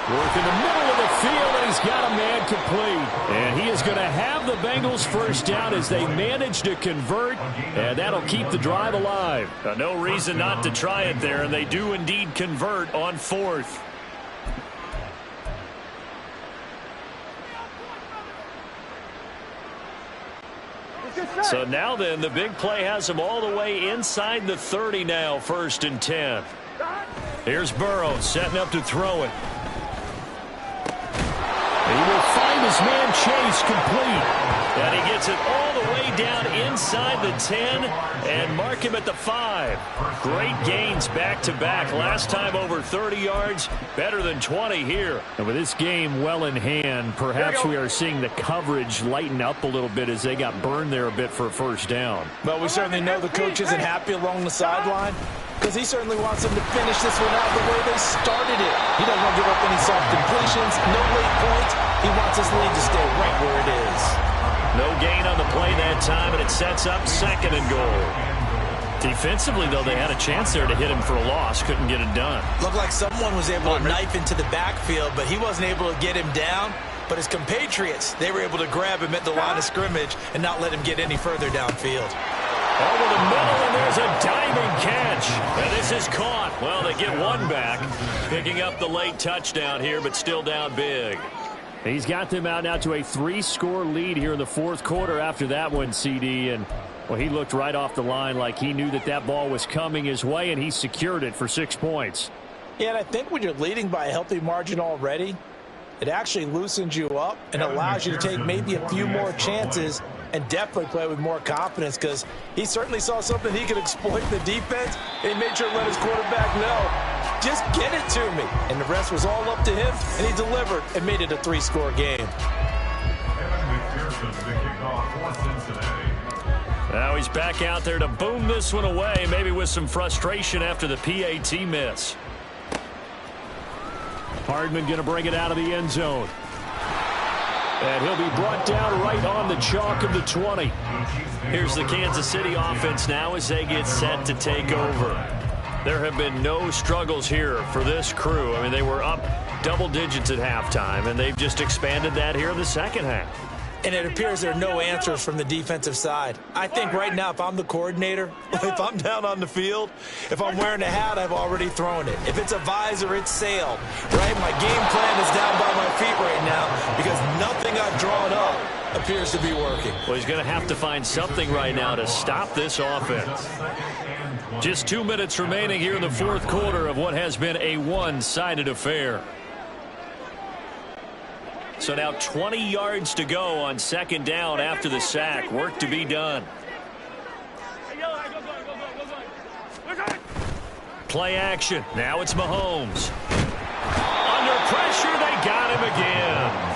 Speaker 2: Work in the middle of the field, and he's got a man complete. And he is going to have the Bengals first down as they manage to convert, and that'll keep the drive alive. No reason not to try it there, and they do indeed convert on 4th. So now then, the big play has him all the way inside the 30 now, 1st and 10. Here's Burrow setting up to throw it. He will find his man Chase complete. And he gets it all the way down inside the 10 and mark him at the 5. Great gains back-to-back. Last time over 30 yards, better than 20 here.
Speaker 8: And with this game well in hand, perhaps we are seeing the coverage lighten up a little bit as they got burned there a bit for a first down.
Speaker 3: Well, we certainly know the coach isn't happy along the sideline because he certainly wants them to finish this one out the way they started it. He doesn't want to give up any soft completions, no late points. He wants his lead to stay right where it is.
Speaker 2: No gain on the play that time, and it sets up 2nd and goal. Defensively, though, they had a chance there to hit him for a loss. Couldn't get it done.
Speaker 6: Looked like someone was able to knife into the backfield, but he wasn't able to get him down. But his compatriots, they were able to grab him at the line of scrimmage and not let him get any further downfield.
Speaker 2: Over the middle, and there's a diving catch. And this is caught. Well, they get one back, picking up the late touchdown here, but still down big.
Speaker 8: He's got them out now to a 3-score lead here in the 4th quarter after that one, CD. And, well, he looked right off the line like he knew that that ball was coming his way, and he secured it for 6 points.
Speaker 3: Yeah, and I think when you're leading by a healthy margin already, it actually loosens you up and allows you to take maybe a few more chances and definitely play with more confidence because he certainly saw something he could exploit in the defense, and he made sure to let his quarterback know, just get it to me. And the rest was all up to him, and he delivered and made it a 3-score game.
Speaker 2: Now he's back out there to boom this one away, maybe with some frustration after the PAT miss.
Speaker 8: Hardman going to bring it out of the end zone. And he'll be brought down right on the chalk of the 20.
Speaker 2: Here's the Kansas City offense now as they get set to take over. There have been no struggles here for this crew. I mean, they were up double digits at halftime, and they've just expanded that here in the second half.
Speaker 6: And it appears there are no answers from the defensive side. I think right now, if I'm the coordinator, if I'm down on the field, if I'm wearing a hat, I've already thrown it. If it's a visor, it's sailed, right? My game plan is down by my feet right now because nothing I've drawn up appears to be working.
Speaker 2: Well, he's going to have to find something right now to stop this offense. Just 2 minutes remaining here in the 4th quarter of what has been a one-sided affair. So now 20 yards to go on 2nd down after the sack. Work to be done. Play action. Now it's Mahomes. Under pressure, they got him again.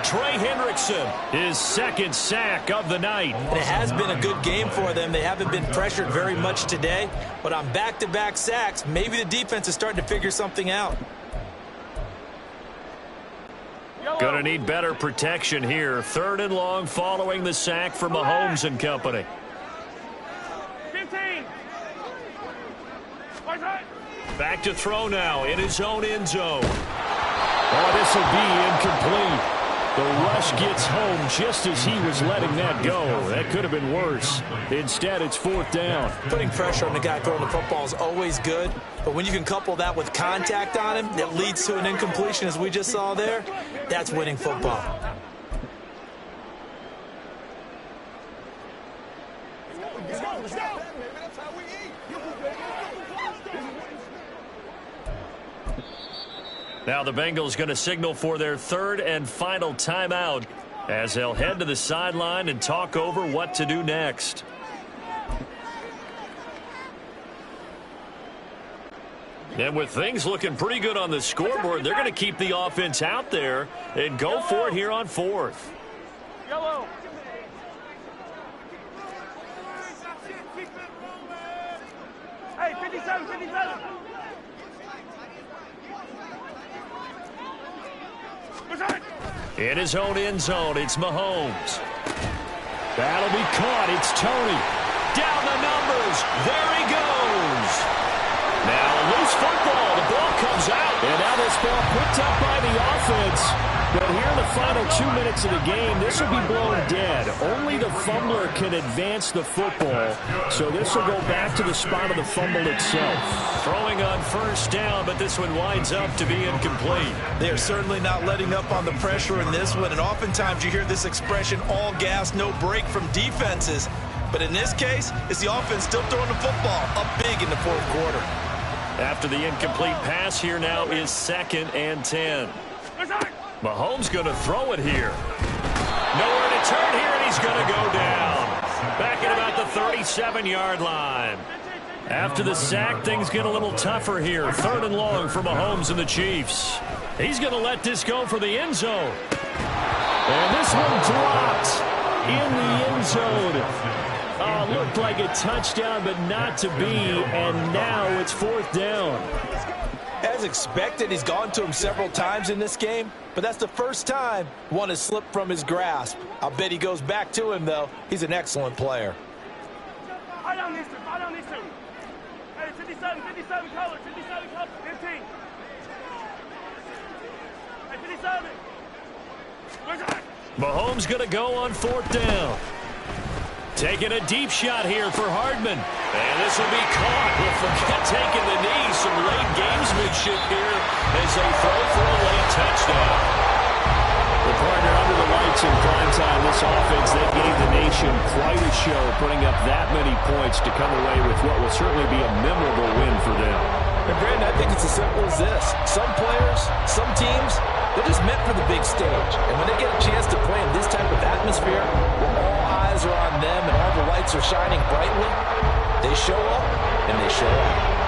Speaker 2: Trey Hendrickson, his 2nd sack of the night.
Speaker 6: And it has been a good game for them. They haven't been pressured very much today. But on back-to-back sacks, maybe the defense is starting to figure something out.
Speaker 2: Going to need better protection here. 3rd and long following the sack for Mahomes and company.
Speaker 5: 15.
Speaker 2: Back to throw now in his own end zone. Oh, this will be incomplete. The rush gets home just as he was letting that go. That could have been worse. Instead, it's 4th down.
Speaker 6: Putting pressure on the guy throwing the football is always good, but when you can couple that with contact on him that leads to an incompletion, as we just saw there, that's winning football.
Speaker 5: Let's go.
Speaker 2: Now the Bengals going to signal for their third and final timeout as they'll head to the sideline and talk over what to do next. And with things looking pretty good on the scoreboard, they're going to keep the offense out there and go for it here on fourth.
Speaker 5: Yellow. Hey, 57, 57.
Speaker 2: In his own end zone, it's Mahomes. That'll be caught. It's Tony. Down the numbers. There he goes. Now a loose football. The ball comes out.
Speaker 8: And now this ball picked up by the offense. But here in the final 2 minutes of the game, this will be blown dead. Only the fumbler can advance the football. So this will go back to the spot of the fumble itself.
Speaker 2: Throwing on first down, but this one winds up to be incomplete.
Speaker 6: They're certainly not letting up on the pressure in this one. And oftentimes you hear this expression, all gas, no break from defenses. But in this case, it's the offense still throwing the football up big in the fourth quarter.
Speaker 2: After the incomplete pass, here now is 2nd and 10. Mahomes going to throw it here. Nowhere to turn here, and he's going to go down. Back at about the 37-yard line. After the sack, things get a little tougher here. 3rd and long for Mahomes and the Chiefs. He's going to let this go for the end zone.
Speaker 8: And this one dropped in the end zone. Looked like a touchdown, but not to be. And now it's 4th down.
Speaker 6: As expected, he's gone to him several times in this game, but that's the first time one has slipped from his grasp. I'll bet he goes back to him, though. He's an excellent player.
Speaker 5: Fight on these two. Fight on these two. Hey, 57, 57 color. 57 color. 15. Hey, 57.
Speaker 2: Mahomes going to go on 4th down. Taking a deep shot here for Hardman. And this will be caught. We'll forget taking the knee. Some late gamesmanship here as they throw for a late touchdown.
Speaker 8: The partner under the lights in prime time. This offense, they gave the nation quite a show, putting up that many points to come away with what will certainly be a memorable win for them.
Speaker 6: And Brandon, I think it's as simple as this. Some players, some teams, they're just meant for the big stage. And when they get a chance to play in this type of atmosphere, where all eyes are on them and all the lights are shining brightly, they show up and they show out.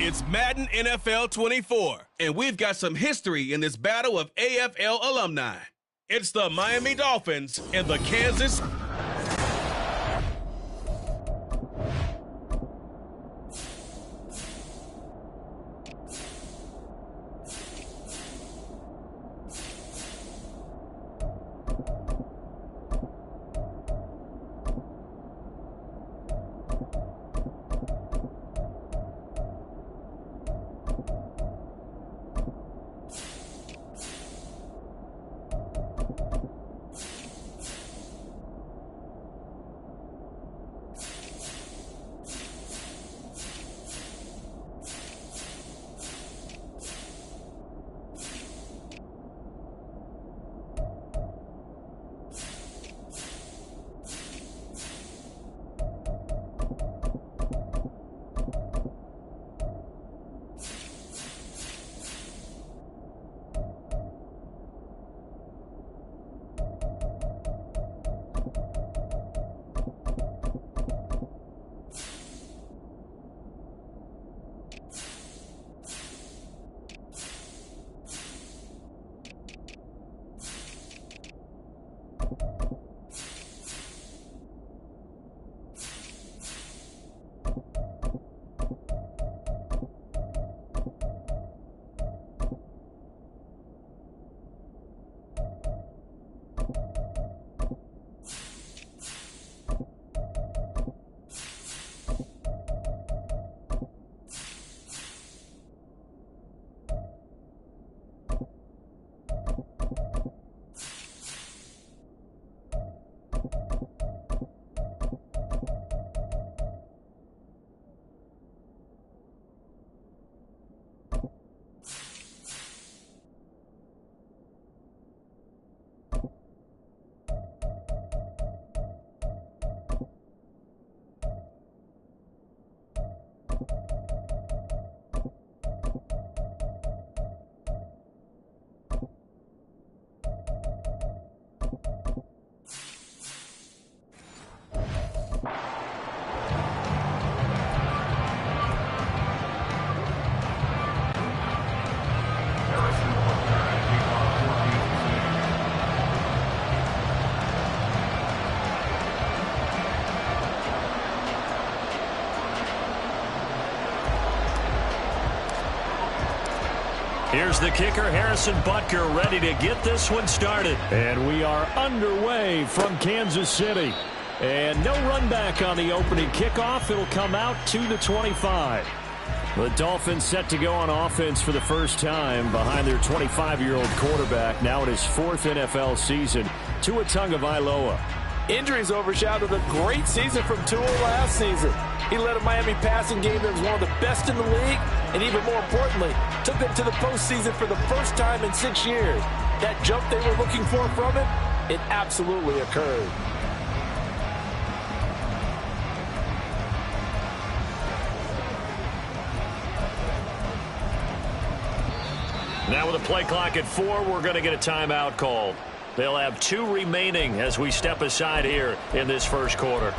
Speaker 1: It's Madden NFL 24, and we've got some history in this battle of AFL alumni. It's the Miami Dolphins and the Kansas.
Speaker 2: Here's the kicker, Harrison Butker, ready to get this one started.
Speaker 8: And we are underway from Kansas City. And no run back on the opening kickoff. It'll come out to the 25. The Dolphins set to go on offense for the first time behind their 25-year-old quarterback, now in his fourth NFL season, Tua Tagovailoa.
Speaker 3: Injuries overshadowed a great season from Tua last season. He led a Miami passing game that was one of the best in the league, and even more importantly, took them to the postseason for the first time in 6 years. That jump they were looking for from him, it absolutely occurred.
Speaker 2: Now with a play clock at 4, we're going to get a timeout called. They'll have 2 remaining as we step aside here in this first quarter.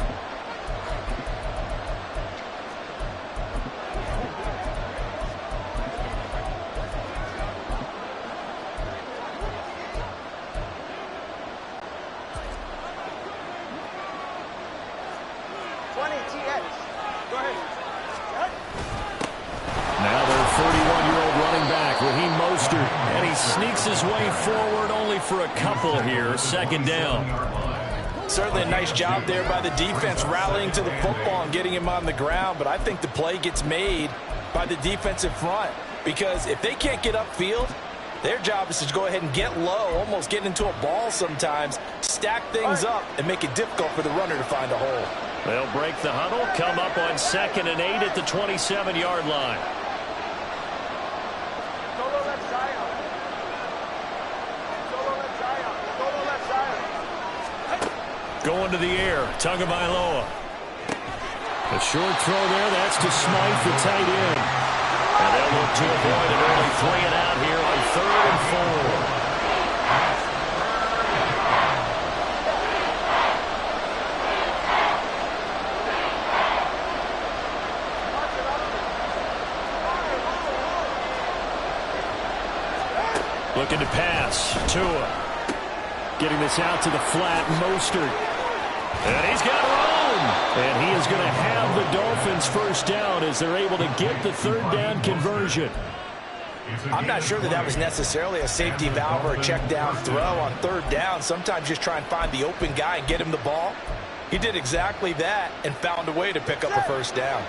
Speaker 2: Sneaks his way forward only for a couple here. Second down.
Speaker 3: Certainly a nice job there by the defense rallying to the football and getting him on the ground, but I think the play gets made by the defensive front because if they can't get upfield, their job is to go ahead and get low, almost get into a ball sometimes, stack things up, and make it difficult for the runner to find a hole.
Speaker 2: They'll break the huddle, come up on 2nd and 8 at the 27-yard line. Going to the air, Tagovailoa.
Speaker 8: A short throw there, that's to Smythe, the tight end.
Speaker 2: And they'll look to avoid an early 3 and out here on 3rd and 4.
Speaker 8: Looking to pass. Tua. Getting this out to the flat. Mostert. And he's got room. And he is going to have the Dolphins first down as they're able to get the third down conversion.
Speaker 6: I'm not sure that was necessarily a safety valve or a check down throw on third down. Sometimes just try and find the open guy and get him the ball. He did exactly that and found a way to pick up a first down.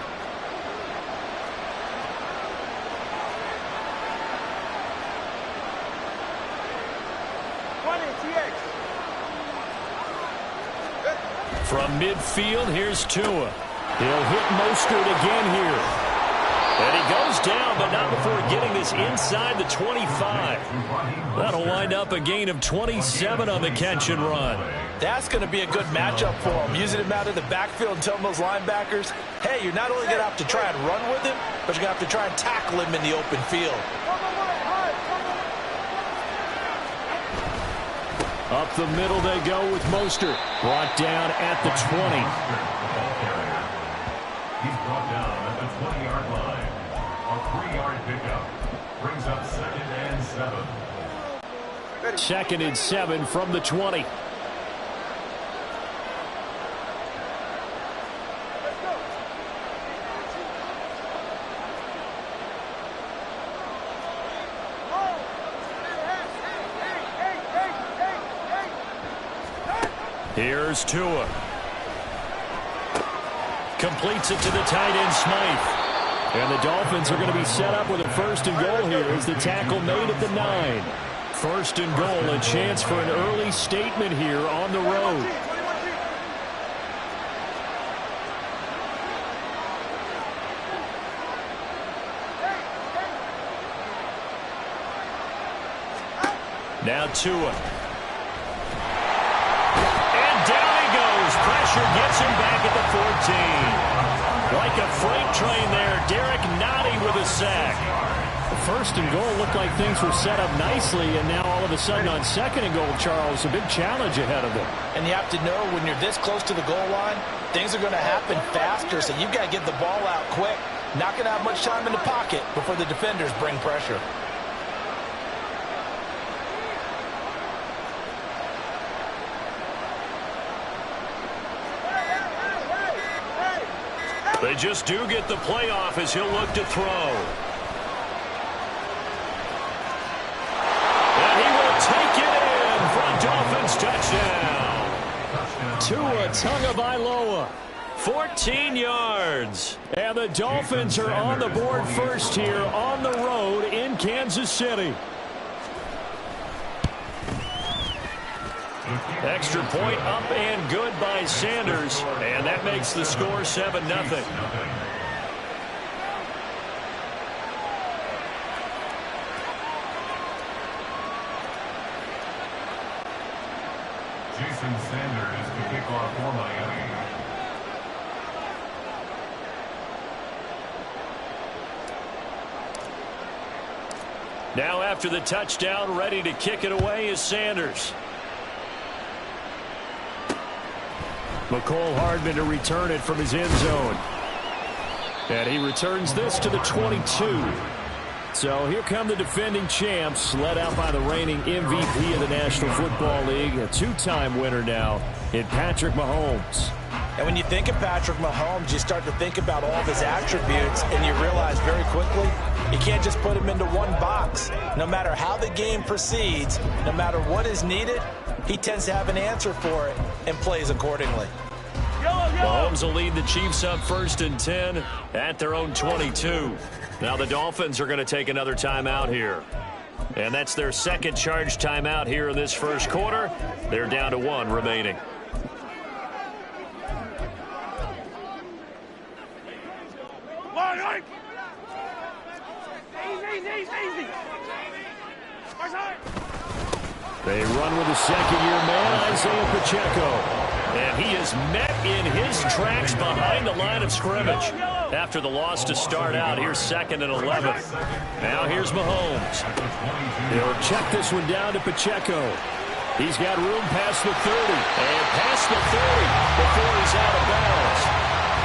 Speaker 8: From midfield, here's Tua. He'll hit Mostert again here. And he goes down, but not before getting this inside the 25. That'll wind up a gain of 27 on the catch and run.
Speaker 6: That's going to be a good matchup for him. Using him out of the backfield and telling those linebackers, hey, you're not only going to have to try and run with him, but you're going to have to try and tackle him in the open field.
Speaker 8: Up the middle they go with Mostert. Brought down at the 20.
Speaker 7: He's brought down at the 20-yard line. A 3-yard pickup brings up 2nd and 7.
Speaker 8: 2nd and 7 from the 20. Here's Tua. Completes it to the tight end, Smythe. And the Dolphins are going to be set up with a 1st and goal here as the tackle made at the 9. 1st and goal, a chance for an early statement here on the road. Now Tua. Pressure gets him back at the 14. Like a freight train there, Derek Nottie with a sack. The 1st and goal looked like things were set up nicely, and now all of a sudden on 2nd and goal, Charles, a big challenge ahead of them.
Speaker 6: And you have to know when you're this close to the goal line, things are going to happen faster, so you've got to get the ball out quick. Not going to have much time in the pocket before the defenders bring pressure.
Speaker 2: They just do get the playoff as he'll look to throw. And he will take it in for a Dolphins touchdown.
Speaker 8: Tua Tagovailoa.
Speaker 2: 14 yards.
Speaker 8: And the Dolphins are on the board first here on the road in Kansas City.
Speaker 2: Extra point up and good by Sanders. And that makes the score 7-0.
Speaker 7: Jason Sanders to kick off for Miami.
Speaker 2: Now after the touchdown, ready to kick it away is Sanders.
Speaker 8: McCole Hardman to return it from his end zone. And he returns this to the 22. So here come the defending champs, led out by the reigning MVP of the National Football League, a 2-time winner now in Patrick Mahomes.
Speaker 6: And when you think of Patrick Mahomes, you start to think about all of his attributes, and you realize very quickly you can't just put him into one box. No matter how the game proceeds, no matter what is needed, he tends to have an answer for it and plays accordingly.
Speaker 2: Mahomes will lead the Chiefs up 1st and 10 at their own 22. Now the Dolphins are going to take another timeout here. And that's their 2nd charge timeout here in this 1st quarter. They're down to 1 remaining.
Speaker 8: They run with the 2nd-year man, Isaiah Pacheco.
Speaker 2: And he is met in his tracks behind the line of scrimmage. After the loss to start out, here's 2nd and 11. Now here's Mahomes.
Speaker 8: He'll check this one down to Pacheco. He's got room past the 30.
Speaker 2: And past the 30 before he's out of bounds.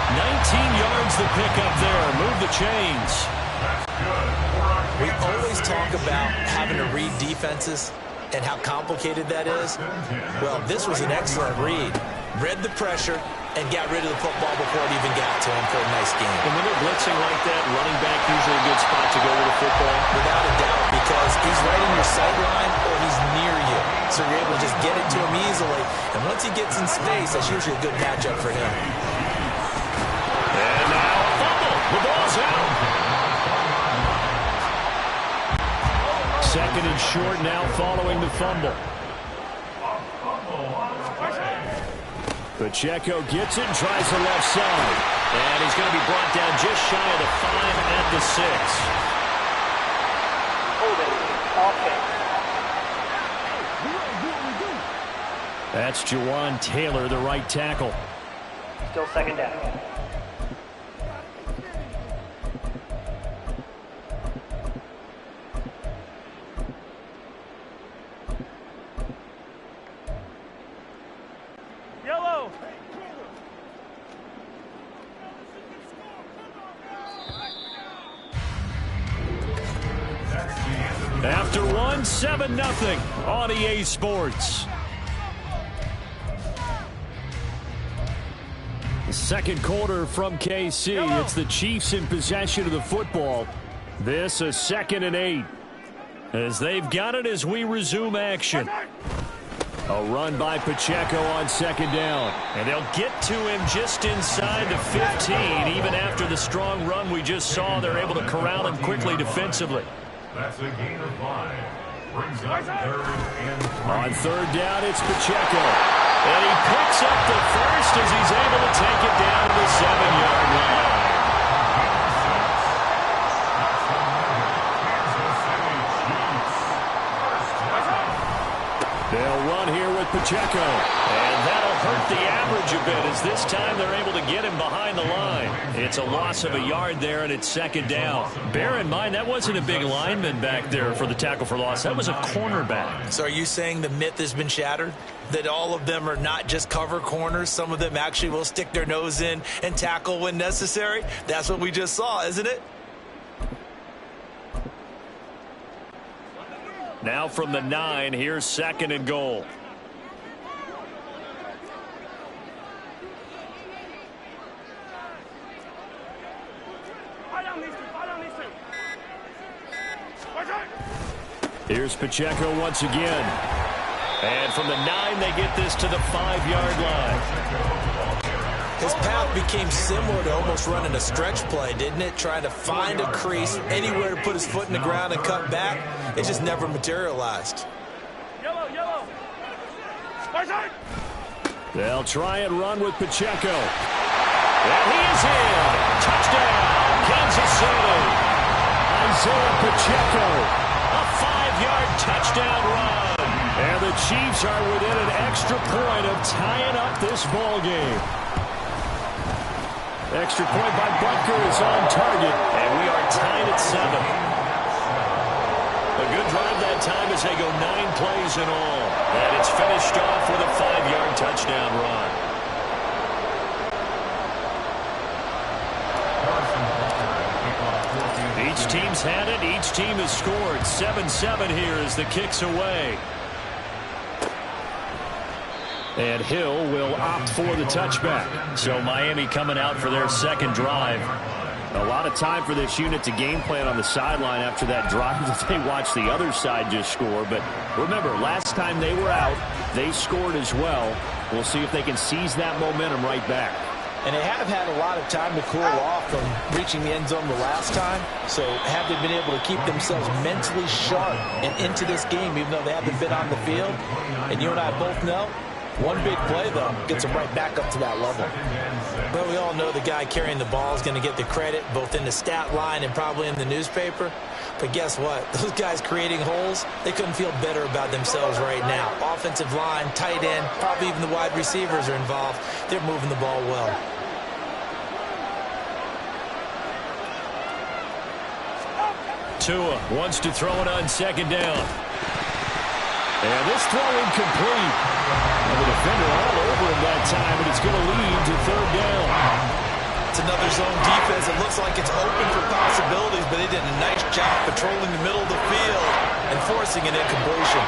Speaker 2: 19 yards the pickup there. Move the chains.
Speaker 7: That's good for our
Speaker 6: We always talk about having to read defenses and how complicated that is. Well, this was an excellent read. Read the pressure and got rid of the football before it even got to him for a nice game.
Speaker 8: And when they're blitzing like that, running back usually a good spot to go with the football.
Speaker 6: Without a doubt, because he's right in your sight line or he's near you. So you're able to just get it to him easily. And once he gets in space, that's usually a good matchup for him.
Speaker 2: And now a fumble. The ball's out.
Speaker 8: Second and short now following the fumble. Pacheco gets it and tries the left side.
Speaker 2: And he's going to be brought down just shy of the 5 at the 6.
Speaker 8: That's Jawan Taylor, the right tackle.
Speaker 5: Still second down. Yellow.
Speaker 8: After one, 7-0 on EA Sports. The second quarter from KC. It's the Chiefs in possession of the football. This a 2nd and 8. As they've got it as we resume action. A run by Pacheco on 2nd down.
Speaker 2: And they'll get to him just inside the 15. Even after the strong run we just saw, they're able to corral him quickly defensively.
Speaker 7: That's a gain of 5. Brings up 3rd and 3.
Speaker 8: On 3rd down, it's Pacheco.
Speaker 2: And he picks up the first as he's able to take it down to the 7-yard line.
Speaker 8: They'll run here with Pacheco.
Speaker 2: And that'll hurt the average a bit as this time they're able to get him behind the line. It's a loss of a yard there, and it's 2nd down. Bear in mind, that wasn't a big lineman back there for the tackle for loss. That was a cornerback.
Speaker 6: So are you saying the myth has been shattered? That all of them are not just cover corners? Some of them actually will stick their nose in and tackle when necessary? That's what we just saw, isn't it?
Speaker 8: Now from the 9, here's 2nd and goal. Here's Pacheco once again.
Speaker 2: And from the 9, they get this to the 5-yard line.
Speaker 6: His path became similar to almost running a stretch play, didn't it? Trying to find a crease, anywhere to put his foot in the ground and cut back. It just never materialized.
Speaker 5: Yellow.
Speaker 8: They'll try and run with Pacheco. And he is in. Touchdown, Kansas City. Isaiah Pacheco.
Speaker 2: A 5-yard touchdown run.
Speaker 8: And the Chiefs are within an extra point of tying up this ball game. Extra point by Butker is on target.
Speaker 2: And we are tied at 7. A good drive that time as they go 9 plays in all. And it's finished off with a 5-yard touchdown run. Each team's had it. Each team has scored. 7-7 here as the kick's away.
Speaker 8: And Hill will opt for the touchback.
Speaker 2: So Miami coming out for their second drive.
Speaker 8: A lot of time for this unit to game plan on the sideline after that drive that they watched the other side just score. But remember, last time they were out, they scored as well. We'll see if they can seize that momentum right back.
Speaker 6: And they have had a lot of time to cool off from reaching the end zone the last time. So have they been able to keep themselves mentally sharp and into this game, even though they haven't been on the field? And you and I both know, one big play, though, gets them right back up to that level. But we all know the guy carrying the ball is going to get the credit, both in the stat line and probably in the newspaper. But guess what? Those guys creating holes, they couldn't feel better about themselves right now. Offensive line, tight end, probably even the wide receivers are involved. They're moving the ball well.
Speaker 2: Tua wants to throw it on 2nd down.
Speaker 8: And this throw incomplete. And the defender all over him that time, and it's going to lead to 3rd down.
Speaker 6: It's another zone defense. It looks like it's open for possibilities, but they did a nice job patrolling the middle of the field and forcing an incompletion.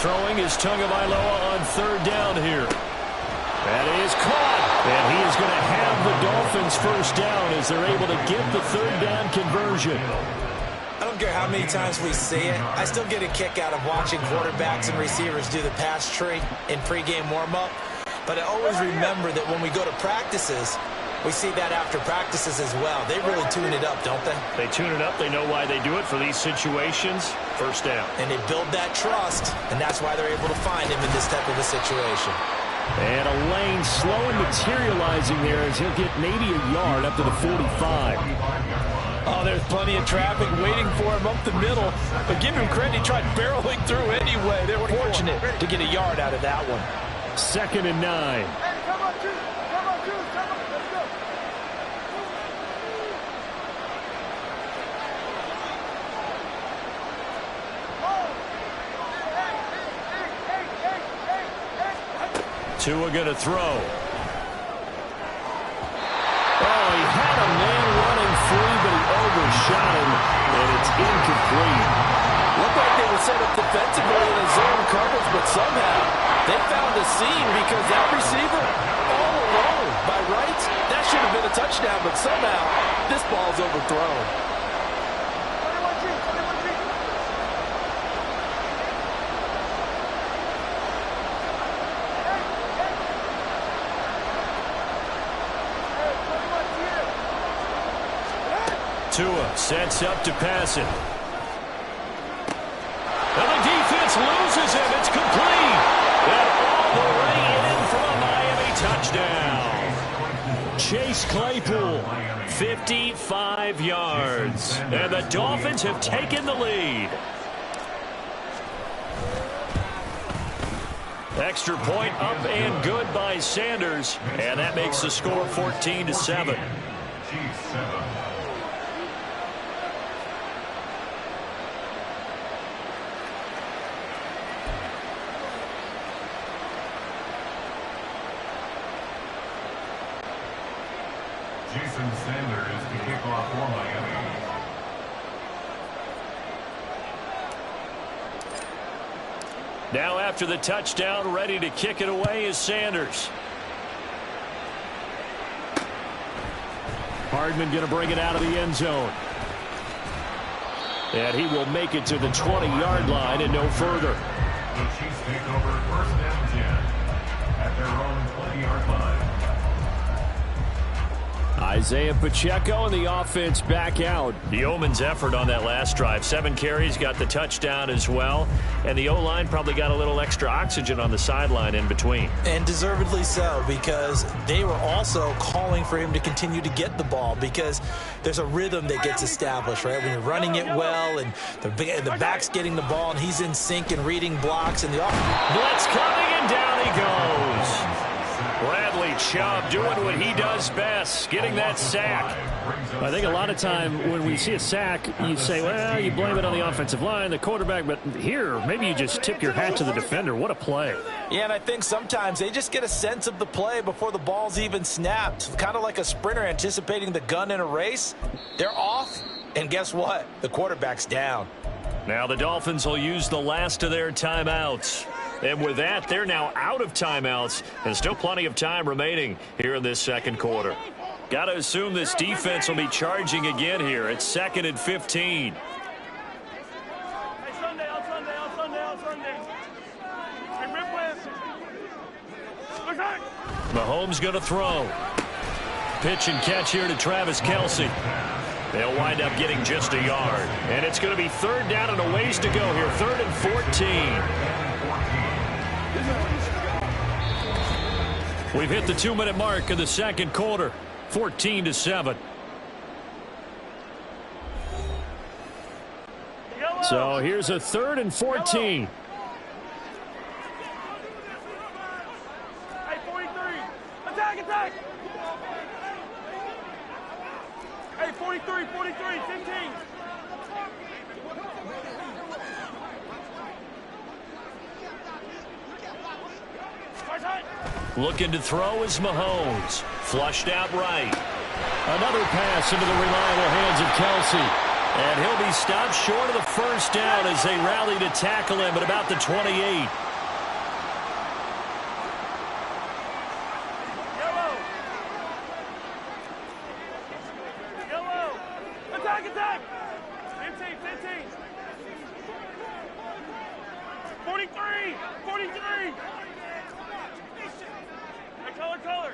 Speaker 2: Throwing is Tagovailoa on third down here. That is caught. And he is going to have the Dolphins first down as they're able to get the third down conversion.
Speaker 6: I don't care how many times we see it. I still get a kick out of watching quarterbacks and receivers do the pass tree in pregame warm-up. But I always remember that when we go to practices, we see that after practices as well. They really tune it up, don't they?
Speaker 2: They tune it up. They know why they do it for these situations. First down.
Speaker 6: And they build that trust, and that's why they're able to find him in this type of a situation.
Speaker 2: And a lane slow and materializing there as he'll get maybe a yard up to the 45.
Speaker 3: Oh, there's plenty of traffic waiting for him up the middle. But give him credit, he tried barreling through anyway. They were fortunate to get a yard out of that one.
Speaker 2: 2nd and 9.
Speaker 5: Hey, come on, Juice. Come on, Juice. Come on. Let's go.
Speaker 2: Tua going to throw. Oh, he had a man running free, but he overshot him, and it's incomplete.
Speaker 3: Looked like they were set up defensively in a zone coverage, but somehow they found a seam because that receiver all alone. By rights, that should have been a touchdown, but somehow this ball's overthrown.
Speaker 2: Tua sets up to pass it. And the defense loses him. It's complete. And all the way in for a Miami touchdown. Chase Claypool, 55 yards. And the Dolphins have taken the lead. Extra point up and good by Sanders. And that makes the score 14-7.
Speaker 7: Jason Sanders to kick off for Miami.
Speaker 2: Now after the touchdown, ready to kick it away is Sanders. Hardman going to bring it out of the end zone. And he will make it to the 20-yard line and no further.
Speaker 7: The Chiefs take over first down 10 at their own 20-yard line.
Speaker 2: Isaiah Pacheco and the offense back out. The Yeoman's effort on that last drive. 7 carries, got the touchdown as well. And the O-line probably got a little extra oxygen on the sideline in between.
Speaker 6: And deservedly so, because they were also calling for him to continue to get the ball, because there's a rhythm that gets established, right? When you're running it well and the back's getting the ball and he's in sync and reading blocks. And the
Speaker 2: blitz coming and down he goes. Bradley Chubb doing what he does best, getting that sack. I think a lot of time when we see a sack, you say, well, you blame it on the offensive line, the quarterback, but here, maybe you just tip your hat to the defender. What a play.
Speaker 6: Yeah, and I think sometimes they just get a sense of the play before the ball's even snapped. Kind of like a sprinter anticipating the gun in a race. They're off, and guess what? The quarterback's down.
Speaker 2: Now the Dolphins will use the last of their timeouts. And with that, they're now out of timeouts and still plenty of time remaining here in this second quarter. Got to assume this defense will be charging again here. It's 2nd and 15.
Speaker 5: Hey, Sunday, on Sunday, on Sunday, on Sunday. Hey, rip win.
Speaker 2: Mahomes going to throw. Pitch and catch here to Travis Kelce. They'll wind up getting just a yard. And it's going to be 3rd down and a ways to go here. 3rd and 14. We've hit the 2-minute mark in the second quarter. 14-7. So here's a 3rd and 14.
Speaker 5: Hey, 43. Attack, attack. Hey, 43, 43, 15.
Speaker 2: Looking to throw is Mahomes. Flushed out right. Another pass into the reliable hands of Kelsey. And he'll be stopped short of the first down as they rally to tackle him at about the 28.
Speaker 5: Yellow. Yellow. Attack, attack. 15, 15. 43, 43. Color.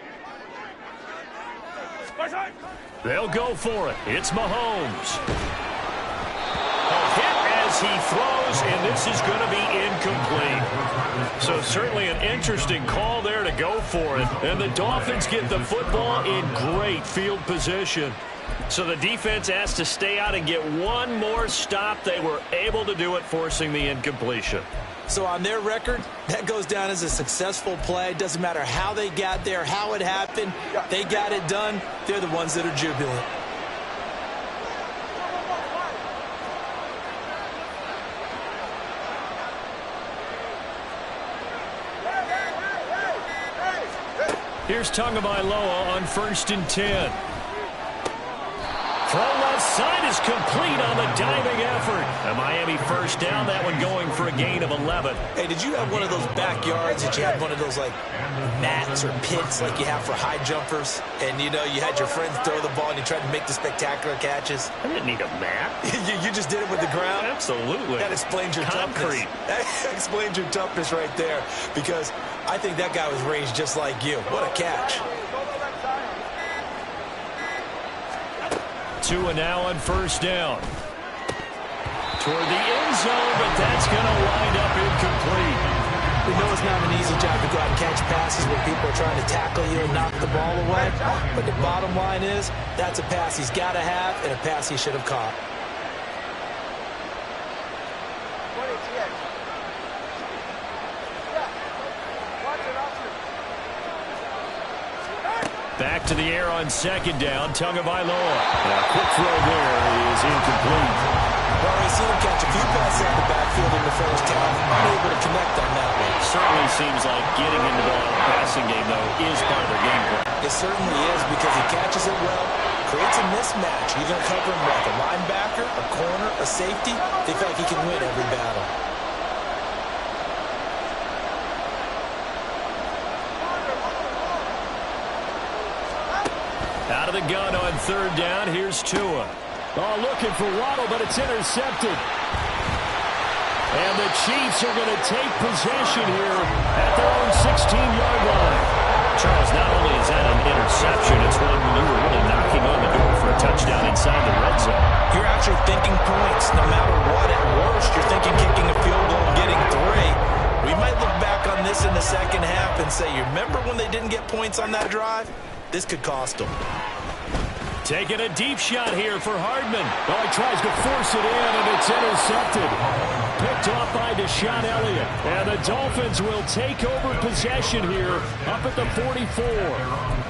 Speaker 2: They'll go for it. It's Mahomes. A hit as he throws, and this is going to be incomplete. So certainly an interesting call there to go for it. And the Dolphins get the football in great field position. So the defense has to stay out and get one more stop. They were able to do it, forcing the incompletion.
Speaker 6: So on their record, that goes down as a successful play. Doesn't matter how they got there, how it happened. They got it done. They're the ones that are jubilant.
Speaker 2: Here's Tagovailoa on 1st and 10. Throw left side is complete on the diving effort. A Miami first down, that one going for a gain of 11.
Speaker 6: Hey, did you have one of those backyards that you had one of those like mats or pits like you have for high jumpers? And you know, you had your friends throw the ball and you tried to make the spectacular catches?
Speaker 2: I didn't need a mat.
Speaker 6: you just did it with the ground?
Speaker 2: Absolutely.
Speaker 6: That explains your toughness. That explains your toughness right there, because I think that guy was raised just like you. What a catch.
Speaker 2: Tua now on 1st down. Toward the end zone, but that's going to wind up incomplete.
Speaker 6: We know it's not an easy job to go out and catch passes when people are trying to tackle you and knock the ball away. But the bottom line is, that's a pass he's got to have and a pass he should have caught.
Speaker 2: Back to the air on 2nd down, Tagovailoa. A quick throw there is incomplete.
Speaker 6: Well, we've seen him catch a few passes out of the backfield in the first half. Unable to connect on that one.
Speaker 2: Certainly seems like getting into the passing game, though, is part of their game plan.
Speaker 6: It certainly is, because he catches it well, creates a mismatch. You're going to cover him like a linebacker, a corner, a safety. They feel like he can win every battle.
Speaker 2: Out of the gun on 3rd down, here's Tua. Oh, looking for Waddle, but it's intercepted. And the Chiefs are going to take possession here at their own 16-yard line. Charles, not only is that an interception, it's one when you were really knocking on the door for a touchdown inside the red zone.
Speaker 6: You're actually thinking points no matter what. At worst, you're thinking kicking a field goal and getting 3. We might look back on this in the second half and say, you remember when they didn't get points on that drive? This could cost them.
Speaker 2: Taking a deep shot here for Hardman. Oh, he tries to force it in, and it's intercepted. Picked off by Deshaun Elliott. And the Dolphins will take over possession here up at the 44.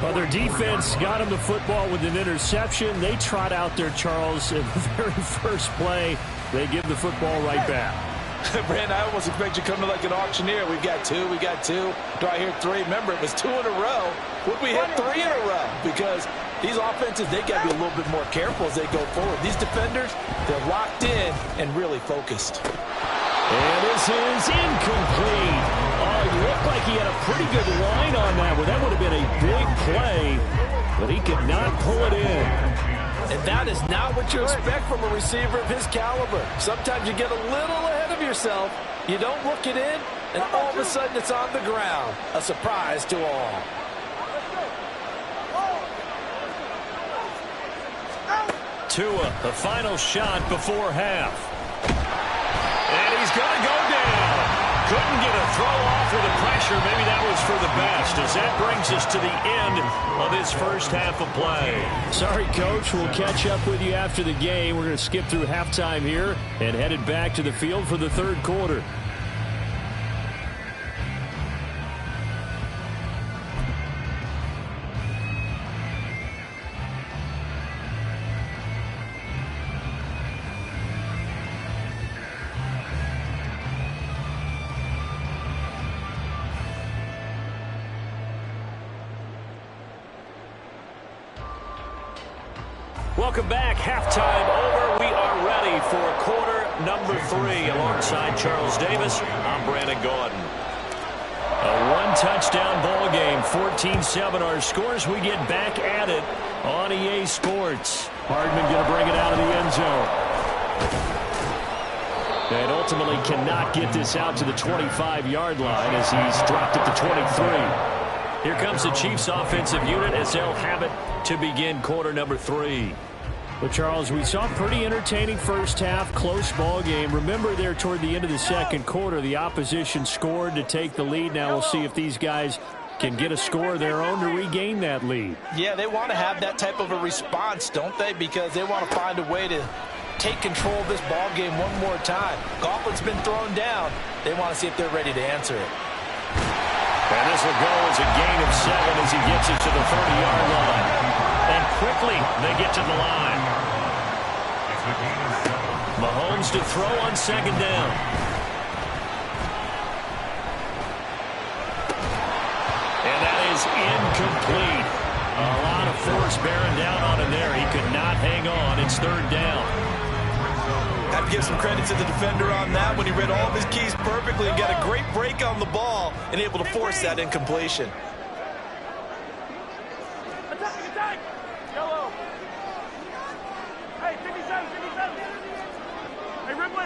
Speaker 2: Well, their defense got him the football with an interception. They trot out there, Charles, in the very first play. They give the football right back.
Speaker 3: Brand, I almost expect you to come to like an auctioneer. We've got 2, we got 2. Do I hear 3? Remember, it was 2 in a row. Would we hit 3 in a row? Because these offenses, they got to be a little bit more careful as they go forward. These defenders, they're locked in and really focused.
Speaker 2: And this is incomplete. Oh, it looked like he had a pretty good line on that one. That would have been a big play, but he could not pull it in.
Speaker 3: And that is not what you expect from a receiver of his caliber. Sometimes you get a little ahead of yourself. You don't look it in, and all of a sudden it's on the ground. A surprise to all.
Speaker 2: Tua, the final shot before half. And he's going to go down. Couldn't get a throw off with the pressure. Maybe that was for the best, as that brings us to the end of this first half of play.
Speaker 8: Sorry, Coach. We'll catch up with you after the game. We're going to skip through halftime here and headed back to the field for the 3rd quarter.
Speaker 2: Welcome back. Halftime over. We are ready for quarter number 3. Alongside Charles Davis, I'm Brandon Gordon. A one-touchdown ball game, 14-7 our scores. We get back at it on EA Sports.
Speaker 8: Hardman going to bring it out of the end zone. And ultimately cannot get this out to the 25-yard line as he's dropped it to 23. Here comes the Chiefs offensive unit as they'll have it to begin quarter number 3. Well, Charles, we saw a pretty entertaining first half, close ball game. Remember there toward the end of the second quarter, the opposition scored to take the lead. Now we'll see if these guys can get a score of their own to regain that lead.
Speaker 6: Yeah, they want to have that type of a response, don't they? Because they want to find a way to take control of this ball game one more time. Gauntlet's been thrown down. They want to see if they're ready to answer it.
Speaker 2: And this will go as a gain of 7 as he gets it to the 30-yard line. And quickly they get to the line. Mahomes to throw on second down. And that is incomplete. A lot of force bearing down on him there. He could not hang on. It's third down.
Speaker 6: Have to give some credit to the defender on that when he read all of his keys perfectly and got a great break on the ball and able to force that incompletion.
Speaker 5: Attack! Yellow. Hey, 57. Hey, Ripley.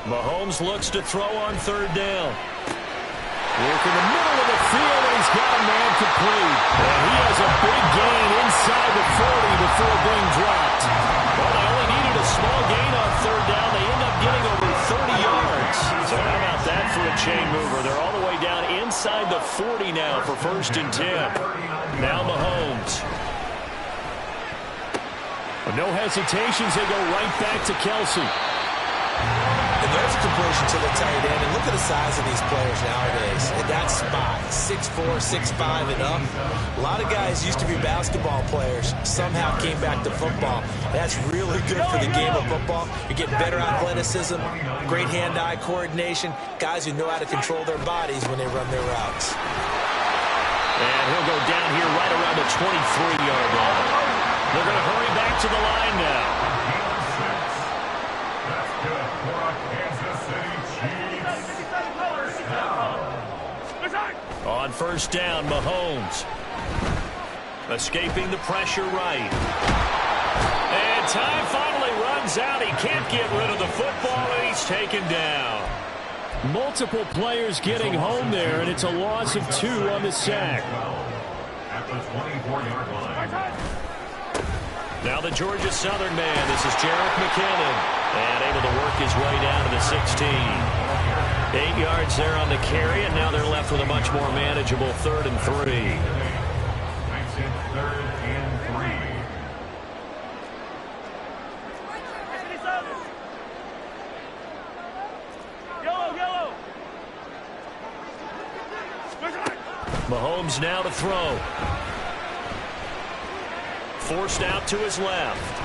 Speaker 2: Mahomes looks to throw on third down. Work in the middle of the field, and he's got a man complete. And he has a big gain inside the 40 before being dropped. Well, they only needed a small gain on third down. They end up getting over 30 yards. So how about that for a chain mover? They're all the way down inside the 40 now for 1st and 10. Now Mahomes.
Speaker 8: With no hesitations, they go right back to Kelsey.
Speaker 6: And there's a completion to the tight end. And look at the size of these players nowadays. At that spot, 6'4", 6'5", and up. A lot of guys used to be basketball players. Somehow came back to football. That's really good for the game of football. You're getting better athleticism, great hand-eye coordination, guys who know how to control their bodies when they run their routes.
Speaker 2: And he'll go down here right around the 23-yard line. They're going to hurry back to the line now. On first down, Mahomes. Escaping the pressure right. And time finally runs out. He can't get rid of the football, and he's taken down.
Speaker 8: Multiple players getting home there, and it's a loss of 2 on the sack.
Speaker 7: At the 24-yard line.
Speaker 2: Now the Georgia Southern man. This is Jerick McKinnon. And able to work his way down to the 16. 8 yards there on the carry, and now they're left with a much more manageable 3rd and 3.
Speaker 7: Makes it 3rd and
Speaker 5: 3. Yellow.
Speaker 2: Mahomes now to throw. Forced out to his left.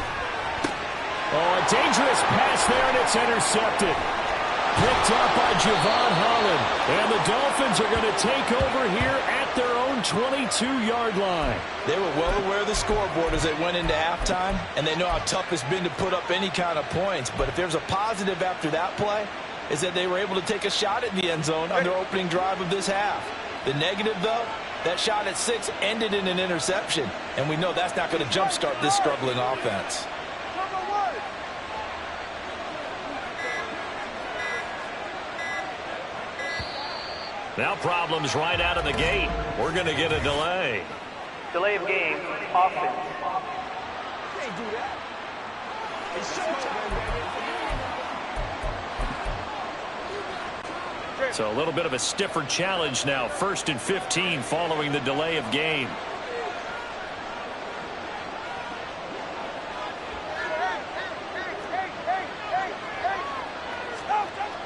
Speaker 8: Oh, a dangerous pass there, and it's intercepted. Picked up by Javon Holland. And the Dolphins are going to take over here at their own 22-yard line.
Speaker 6: They were well aware of the scoreboard as they went into halftime, and they know how tough it's been to put up any kind of points. But if there's a positive after that play, is that they were able to take a shot at the end zone on their opening drive of this half. The negative, though, that shot at 6 ended in an interception, and we know that's not going to jumpstart this struggling offense.
Speaker 2: Now problems right out of the gate. We're going to get a delay.
Speaker 5: Delay of game, offense.
Speaker 6: Can't do that. It's
Speaker 2: So a little bit of a stiffer challenge now. 1st and 15 following the delay of game.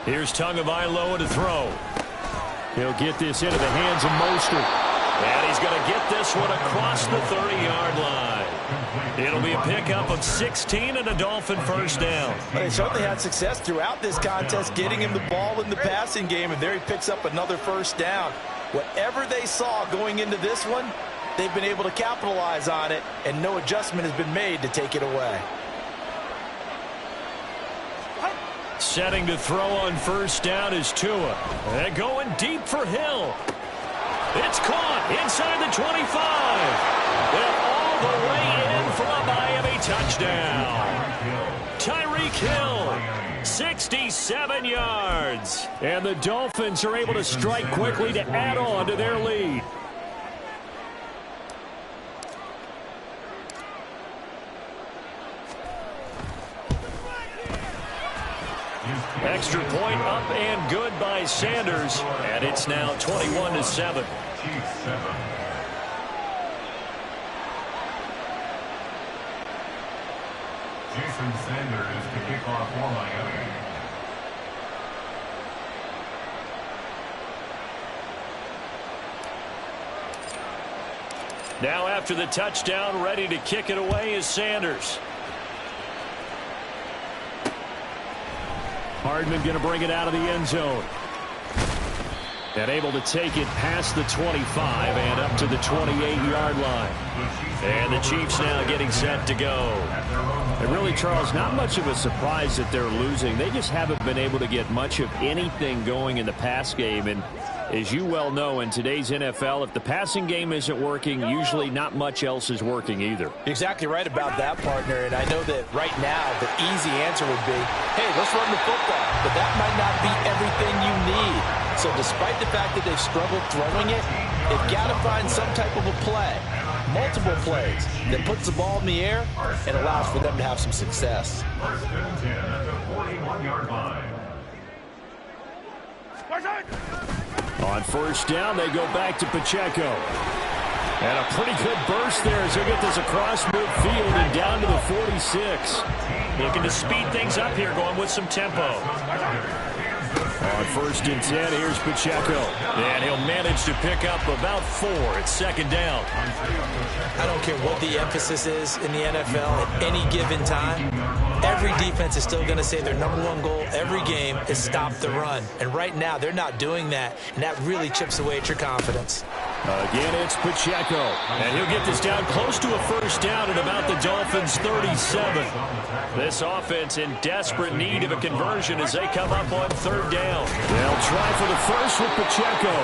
Speaker 2: Here's Tagovailoa to throw.
Speaker 8: He'll get this into the hands of Mostert.
Speaker 2: And he's going to get this one across the 30-yard line. It'll be a pickup of 16 and a Dolphin first down.
Speaker 6: They certainly had success throughout this contest, getting him the ball in the passing game, and there he picks up another first down. Whatever they saw going into this one, they've been able to capitalize on it, and no adjustment has been made to take it away.
Speaker 2: Setting to throw on first down is Tua. And going deep for Hill. It's caught inside the 25. And all the way in for a Miami touchdown. Tyreek Hill, 67 yards. And the Dolphins are able to strike quickly to add on to their lead. Extra point up and good by Sanders. And it's now 21-7.
Speaker 7: Jason Sanders to kick off for Miami.
Speaker 2: Now after the touchdown, ready to kick it away is Sanders. Hardman going to bring it out of the end zone. And able to take it past the 25 and up to the 28-yard line. And the Chiefs now getting set to go. And really, Charles, not much of a surprise that they're losing. They just haven't been able to get much of anything going in the pass game. And as you well know, in today's NFL, if the passing game isn't working, usually not much else is working either.
Speaker 6: You're exactly right about that, partner. And I know that right now the easy answer would be, hey, let's run the football. But that might not be everything you need. So despite the fact that they've struggled throwing it, they've got to find some type of a play, multiple plays, that puts the ball in the air and allows for them to have some success.
Speaker 7: First and 10 at the 41-yard line.
Speaker 2: On first down, they go back to Pacheco. And a pretty good burst there as they get this across midfield and down to the 46. Looking to speed things up here, going with some tempo. On first and 10, here's Pacheco. And he'll manage to pick up about 4 at second down.
Speaker 6: I don't care what the emphasis is in the NFL at any given time. Every defense is still going to say their #1 goal every game is stop the run. And right now, they're not doing that, and that really chips away at your confidence.
Speaker 2: Again, it's Pacheco. And he'll get this down close to a first down at about the Dolphins' 37. This offense in desperate need of a conversion as they come up on third down. They'll try for the first with Pacheco.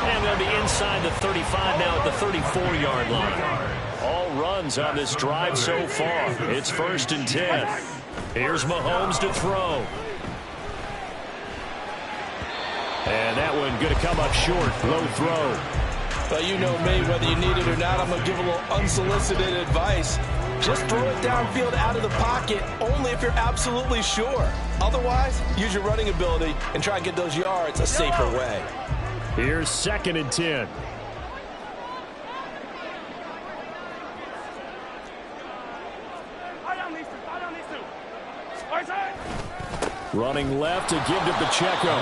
Speaker 2: And they'll be inside the 35 now at the 34-yard line. All runs on this drive so far. It's first and 10. Here's Mahomes to throw. And that one going to come up short. Low throw.
Speaker 3: Well, you know me, whether you need it or not, I'm going to give a little unsolicited advice. Just throw it downfield out of the pocket only if you're absolutely sure. Otherwise, use your running ability and try and get those yards a safer way.
Speaker 2: Here's second and 10. Running left to give to Pacheco.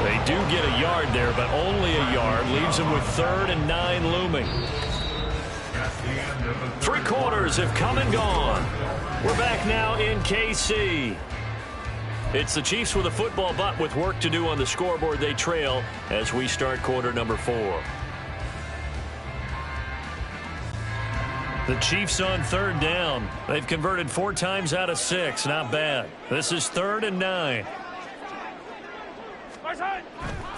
Speaker 2: They do get a yard there, but only a yard. Leaves them with 3rd and 9 looming. 3 quarters have come and gone. We're back now in KC. It's the Chiefs with a football, but with work to do on the scoreboard. They trail as we start quarter number 4. The Chiefs on third down. They've converted 4 times out of 6. Not bad. This is 3rd and 9.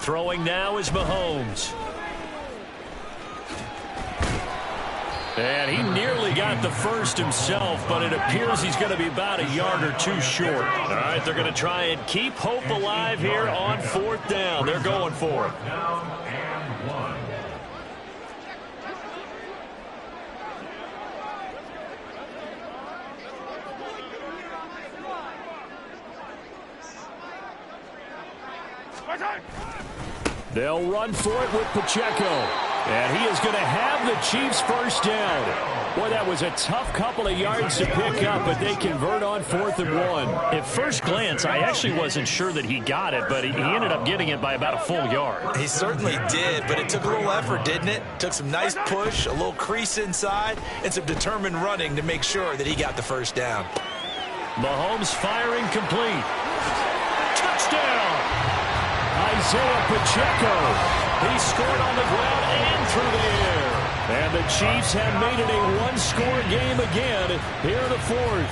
Speaker 2: Throwing now is Mahomes. And he nearly got the first himself, but it appears he's going to be about a yard or 2 short. All right, they're going to try and keep hope alive here on 4th down. They're going for it.
Speaker 7: Down and 1.
Speaker 2: They'll run for it with Pacheco. And he is going to have the Chiefs first down. Boy, that was a tough couple of yards to pick up, but they convert on 4th and 1. At first glance, I actually wasn't sure that he got it, but he ended up getting it by about a full yard.
Speaker 6: He certainly did, but it took a little effort, didn't it? Took some nice push, a little crease inside, and some determined running to make sure that he got the first down.
Speaker 2: Mahomes firing complete. Touchdown! Isaiah Pacheco. He scored on the ground and through the air.
Speaker 8: And the Chiefs have made it a one-score game again here in the fourth.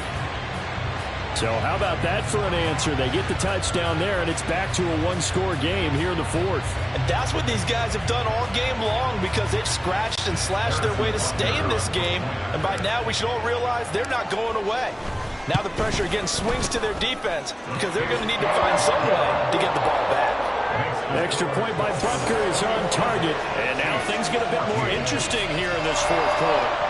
Speaker 8: So how about that for an answer? They get the touchdown there, and it's back to a one-score game here in the fourth.
Speaker 6: And that's what these guys have done all game long, because they've scratched and slashed their way to stay in this game. And by now we should all realize they're not going away. Now the pressure again swings to their defense, because they're going to need to find some way to get the ball back.
Speaker 8: Extra point by Butker is on target.
Speaker 2: And now things get a bit more interesting here in this fourth quarter.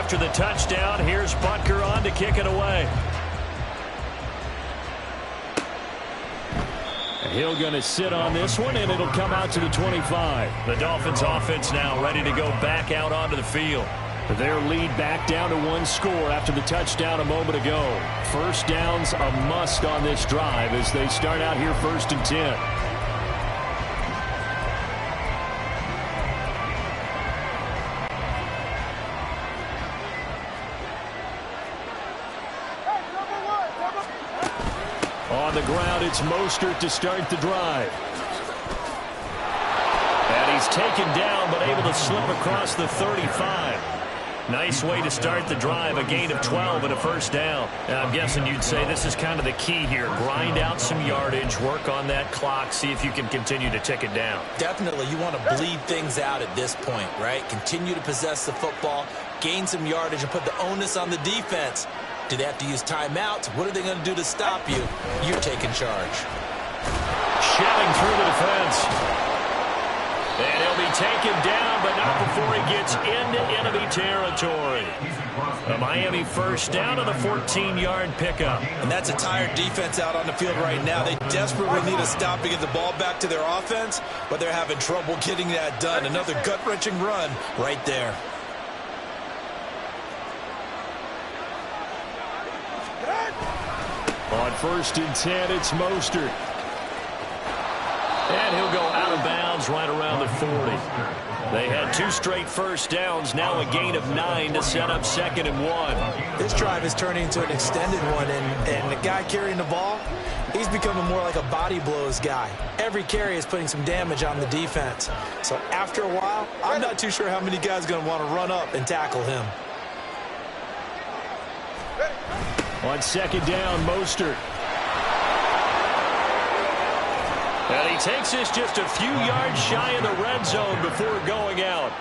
Speaker 2: After the touchdown, here's Butker on to kick it away.
Speaker 8: He'll going to sit on this one, and it'll come out to the 25.
Speaker 2: The Dolphins offense now ready to go back out onto the field.
Speaker 8: Their lead back down to one score after the touchdown a moment ago. First down's a must on this drive as they start out here 1st and 10. On the ground, it's Mostert to start the drive. And he's taken down, but able to slip across the 35.
Speaker 2: Nice way to start the drive, a gain of 12 and a first down. And I'm guessing you'd say this is kind of the key here. Grind out some yardage, work on that clock, see if you can continue to tick it down.
Speaker 6: Definitely, you want to bleed things out at this point, right? Continue to possess the football, gain some yardage, and put the onus on the defense. Do they have to use timeouts? What are they going to do to stop you? You're taking charge.
Speaker 2: Shelling through the defense. And he'll be taken down, but not before he gets into enemy territory. A Miami first down on a 14-yard pickup.
Speaker 6: And that's a tired defense out on the field right now. They desperately need a stop to get the ball back to their offense, but they're having trouble getting that done. Another gut-wrenching run right there.
Speaker 8: On 1st and 10, it's Mostert.
Speaker 2: And he'll go out of bounds right around the 40. They had 2 straight first downs, now a gain of 9 to set up 2nd and 1.
Speaker 6: This drive is turning into an extended one, and the guy carrying the ball, he's becoming more like a body blows guy. Every carry is putting some damage on the defense. So after a while, I'm not too sure how many guys are going to want to run up and tackle him.
Speaker 8: On 2nd down, Mostert.
Speaker 2: And he takes this just a few yards shy of the red zone before going out.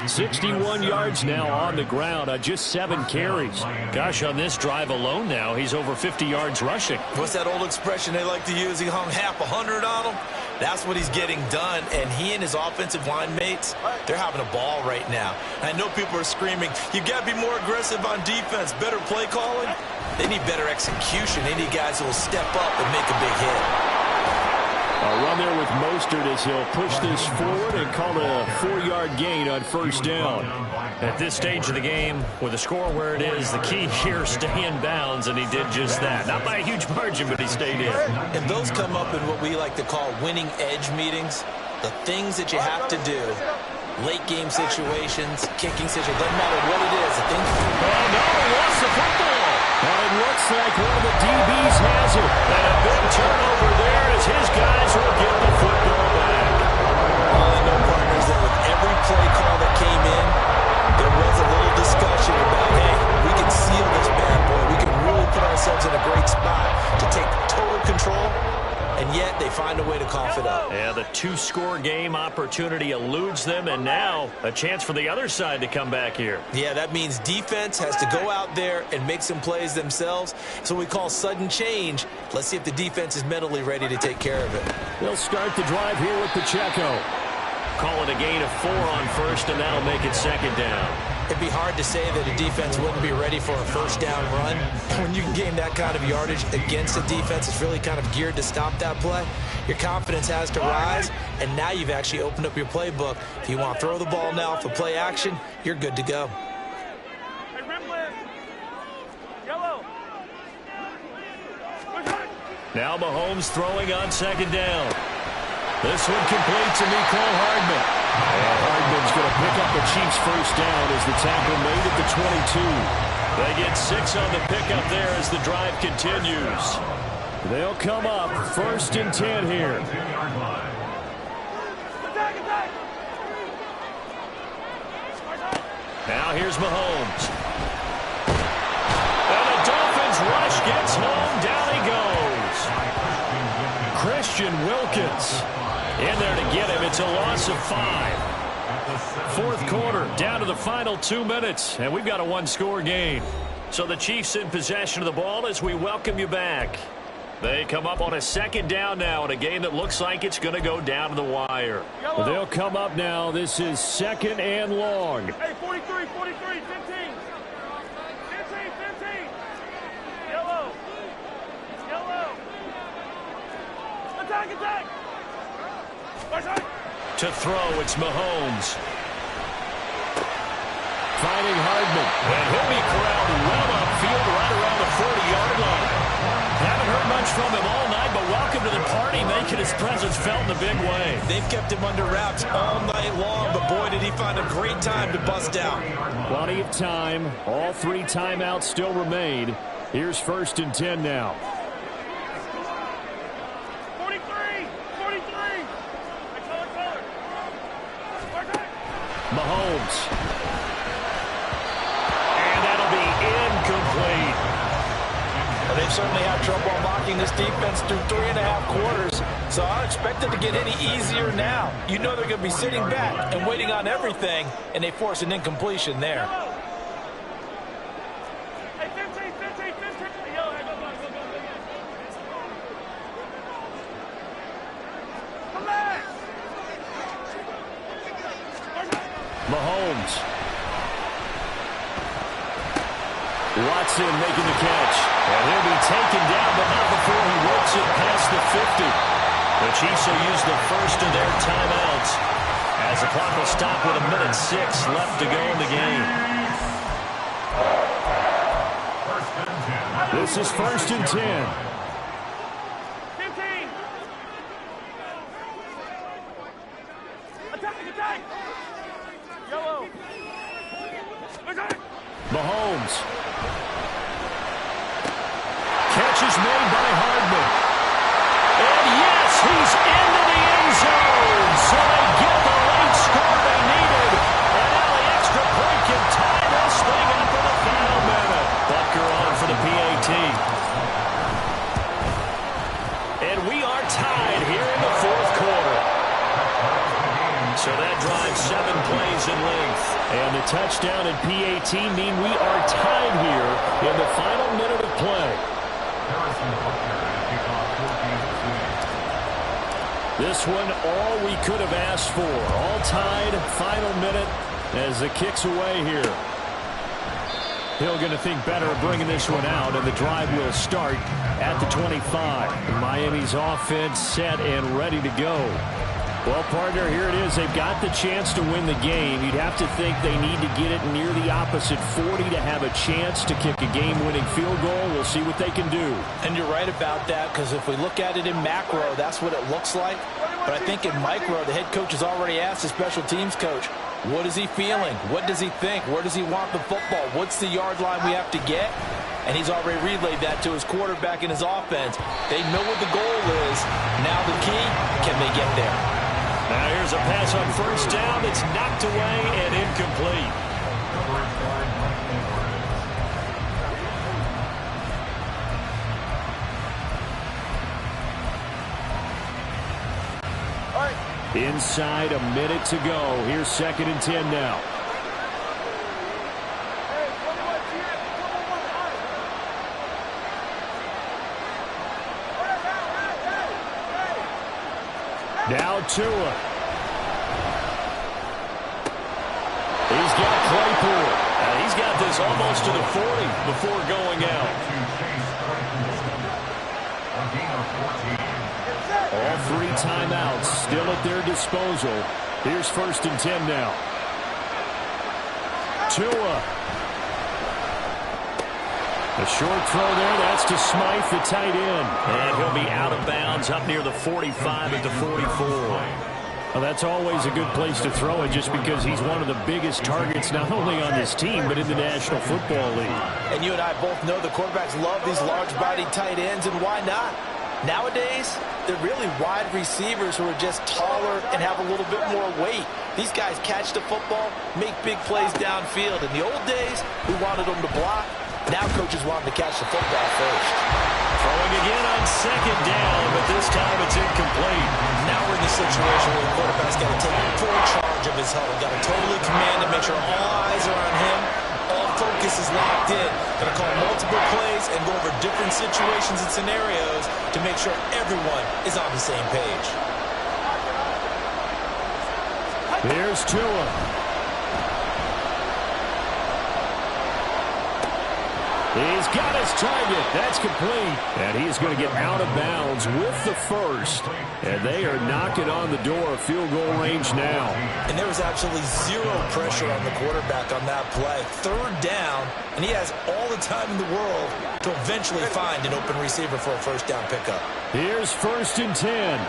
Speaker 8: 61 yards now on the ground on just 7 carries.
Speaker 2: Gosh, on this drive alone now, he's over 50 yards rushing.
Speaker 6: What's that old expression they like to use? He hung half 100 on him. That's what he's getting done, and he and his offensive line mates, they're having a ball right now. I know people are screaming, you got to be more aggressive on defense, better play calling. They need better execution. They need guys who will step up and make a big hit.
Speaker 8: A run there with Mostert as he'll push this forward and call it a 4-yard gain on 1st down.
Speaker 2: At this stage of the game, with the score where it is, the key here, stay in bounds, and he did just that. Not by a huge margin, but he stayed in.
Speaker 6: And those come up in what we like to call winning edge meetings. The things that you have to do, late game situations, kicking situations, doesn't matter what it is. The things.
Speaker 2: Oh, no, he lost the football.
Speaker 8: And it looks like one of the DBs has it.
Speaker 2: And a big turnover there as his guys will get the football back.
Speaker 6: All I know, partners, that with every play call that came in, there was a little discussion about, hey, we can seal this bad boy. We can really put ourselves in a great spot to take total control, and yet they find a way to cough it up.
Speaker 2: Yeah, the 2-score game opportunity eludes them, and now a chance for the other side to come back here.
Speaker 6: Yeah, that means defense has to go out there and make some plays themselves. So we call sudden change. Let's see if the defense is mentally ready to take care of it.
Speaker 8: They'll start the drive here with Pacheco.
Speaker 2: Call it a gain of 4 on 1st, and that'll make it 2nd down.
Speaker 6: It'd be hard to say that a defense wouldn't be ready for a 1st down run. When you can gain that kind of yardage against a defense that's really kind of geared to stop that play, your confidence has to rise, and now you've actually opened up your playbook. If you want to throw the ball now for play action, you're good to go.
Speaker 5: Hey, Rimland. Yellow.
Speaker 2: Now Mahomes throwing on second down. This one complete to Mecole Hardman. And Hardman's going to pick up the Chiefs' first down as the tackle made at the 22. They get 6 on the pickup there as the drive continues. They'll come up 1st and 10 here. Now here's Mahomes. And the Dolphins rush gets home. Down he goes. Christian Wilkins in there to get him. It's a loss of 5. 4th quarter, down to the final 2 minutes, and we've got a 1-score game. So the Chiefs in possession of the ball as we welcome you back. They come up on a 2nd down now in a game that looks like it's going to go down to the wire.
Speaker 8: Well, they'll come up now. This is 2nd and long.
Speaker 5: Hey, 43, 15. 15. Yellow. Attack.
Speaker 2: To throw, it's Mahomes.
Speaker 8: Finding Hardman.
Speaker 2: And he'll be corralled well upfield right around the 40-yard line. Haven't heard much from him all night, but welcome to the party, making his presence felt in a big way.
Speaker 6: They've kept him under wraps all night long, but boy, did he find a great time to bust out.
Speaker 8: Plenty of time. All 3 timeouts still remain. Here's 1st and 10 now.
Speaker 5: 43.
Speaker 8: Mahomes. And that'll be incomplete.
Speaker 3: Well, they've certainly had trouble unlocking this defense through 3.5 quarters, so I don't expect it to get any easier now. You know they're going to be sitting back and waiting on everything, and they force an incompletion there.
Speaker 5: Hey, 15. Yellow, go. Come back.
Speaker 8: Mahomes. Watson making the catch. And he'll be taken down, but not before he works it past the 50. The Chiefs will use the first of their timeouts as the clock will stop with 1:06 left to go in the game. This is 1st and 10.
Speaker 5: 15. Attack. Yellow.
Speaker 8: Mahomes. Catch is made by Hardman. And yes, he's into the end zone. So they get the late score they needed. And now the extra point can tie this thing up in the final minute. Bucker on for the PAT. And we are tied here in the 4th quarter. So that drives 7 plays in length. And the touchdown and PAT mean we are tied here in the final minute of play. This one, all we could have asked for. All tied, final minute as the kick's away here. Hill going to think better of bringing this one out, and the drive will start at the 25. Miami's offense set and ready to go. Well, partner, here it is. They've got the chance to win the game. You'd have to think they need to get it near the opposite 40 to have a chance to kick a game-winning field goal. We'll see what they can do.
Speaker 3: And you're right about that, because if we look at it in macro, that's what it looks like. But I think in micro, the head coach has already asked the special teams coach, what is he feeling? What does he think? Where does he want the football? What's the yard line we have to get? And he's already relayed that to his quarterback and his offense. They know what the goal is. Now the key, can they get there?
Speaker 2: Now here's a pass on 1st down that's knocked away and incomplete.
Speaker 8: Inside a minute to go. Here's 2nd and 10 now. Now Tua. He's got Claypool.
Speaker 2: And he's got this almost to the 40 before going out.
Speaker 8: All 3 timeouts still at their disposal. Here's 1st and 10 now. Tua. A short throw there. That's to Smythe, the tight end. And he'll be out of bounds up near the 45 at the 44. Well, that's always a good place to throw it just because he's one of the biggest targets not only on this team but in the National Football League.
Speaker 3: And you and I both know the quarterbacks love these large-bodied tight ends, and why not? Nowadays, they're really wide receivers who are just taller and have a little bit more weight. These guys catch the football, make big plays downfield. In the old days, we wanted them to block. Now coaches want them to catch the football first.
Speaker 2: Throwing again on second down, but this time it's incomplete.
Speaker 6: Now we're in the situation where the quarterback's got to take full charge of his huddle. Got to totally command and make sure all eyes are on him. All focus is locked in. Going to call multiple plays and go over different situations and scenarios to make sure everyone is on the same page.
Speaker 8: Here's Tua. He's got his target. That's complete. And he's going to get out of bounds with the first. And they are knocking on the door of field goal range now.
Speaker 6: And there was absolutely zero pressure on the quarterback on that play. Third down, and he has all the time in the world to eventually find an open receiver for a first down pickup.
Speaker 8: Here's 1st and 10.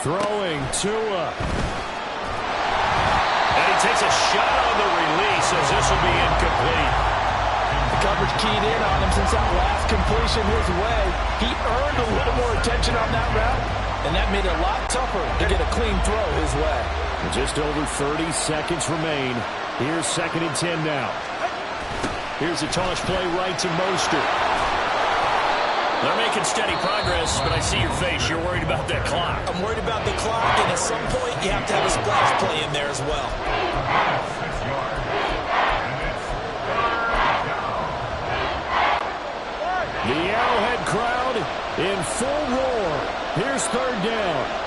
Speaker 8: Throwing Tua.
Speaker 2: And he takes a shot on the release as this will be incomplete.
Speaker 3: The coverage keyed in on him since that last completion his way. He earned a little more attention on that route, and that made it a lot tougher to get a clean throw his way.
Speaker 8: Just over 30 seconds remain. Here's 2nd and 10 now. Here's a toss play right to Mostert.
Speaker 2: They're making steady progress, but I see your face. You're worried about that clock.
Speaker 6: I'm worried about the clock, and at some point, you have to have a splash play in there as well.
Speaker 7: 6 yards. And it's
Speaker 8: The Arrowhead crowd in full roar. Here's 3rd down.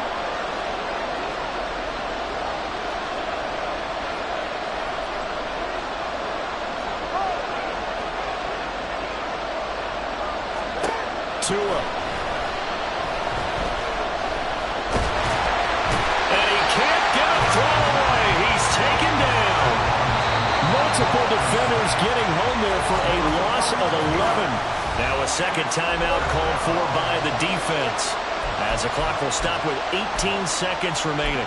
Speaker 8: Tua.
Speaker 2: And he can't get a throw away. He's taken down.
Speaker 8: Multiple defenders getting home there for a loss of 11.
Speaker 2: Now a second timeout called for by the defense, as the clock will stop with 18 seconds remaining.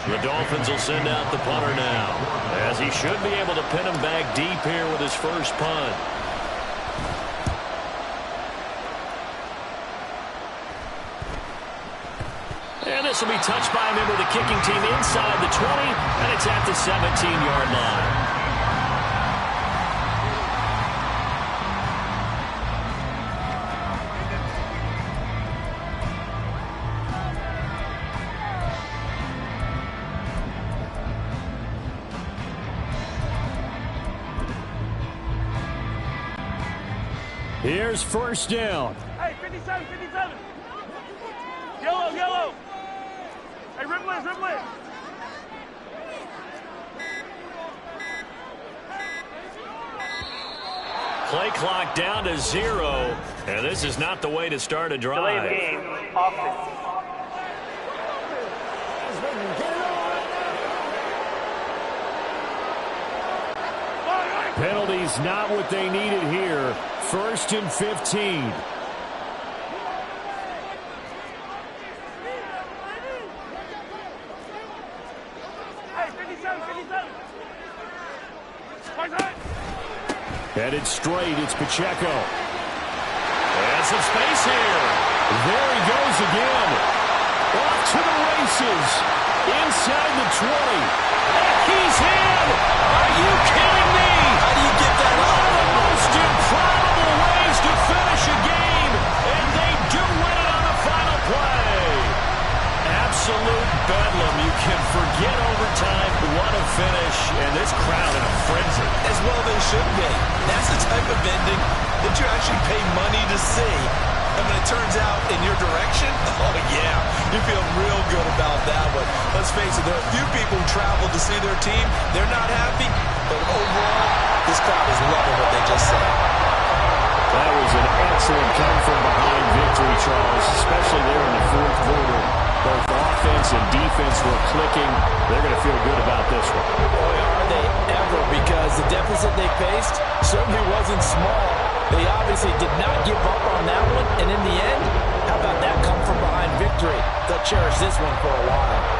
Speaker 2: The Dolphins will send out the punter now, as he should be able to pin him back deep here with his first punt. And this will be touched by a member of the kicking team inside the 20, and it's at the 17-yard line.
Speaker 8: Here's 1st down.
Speaker 5: Hey, 57, 57. Yellow, yellow. Hey, Ripley, Ripley.
Speaker 2: Play clock down to 0, and this is not the way to start a drive.
Speaker 5: Delay of game, offense.
Speaker 8: Penalties not what they needed here. 1st and 15.
Speaker 5: Hey, 57, 57.
Speaker 8: Headed straight, it's Pacheco.
Speaker 2: And some space here.
Speaker 8: There he goes again. Off to the races. Inside the 20. He's in! Are you kidding me?
Speaker 6: How do you get that
Speaker 8: One
Speaker 6: off?
Speaker 8: of the most improbable ways to finish a game, and they do win it on the final play. Absolute bedlam. You can forget overtime. What a finish, and this crowd in a frenzy.
Speaker 6: As well they should be. That's the type of ending that you actually pay money to see. And when it turns out in your direction, oh, yeah, you feel real good about that one. Let's face it, there are a few people who travel to see their team. They're not happy, but overall, this crowd is loving what they just saw.
Speaker 8: That was an excellent come-from-behind victory, Charles, especially there in the fourth quarter. Both offense and defense were clicking. They're going to feel good about this one.
Speaker 3: Boy, are they ever, because the deficit they faced certainly wasn't small. They obviously did not give up on that one, and in the end, how about that come-from-behind victory? They'll cherish this one for a while.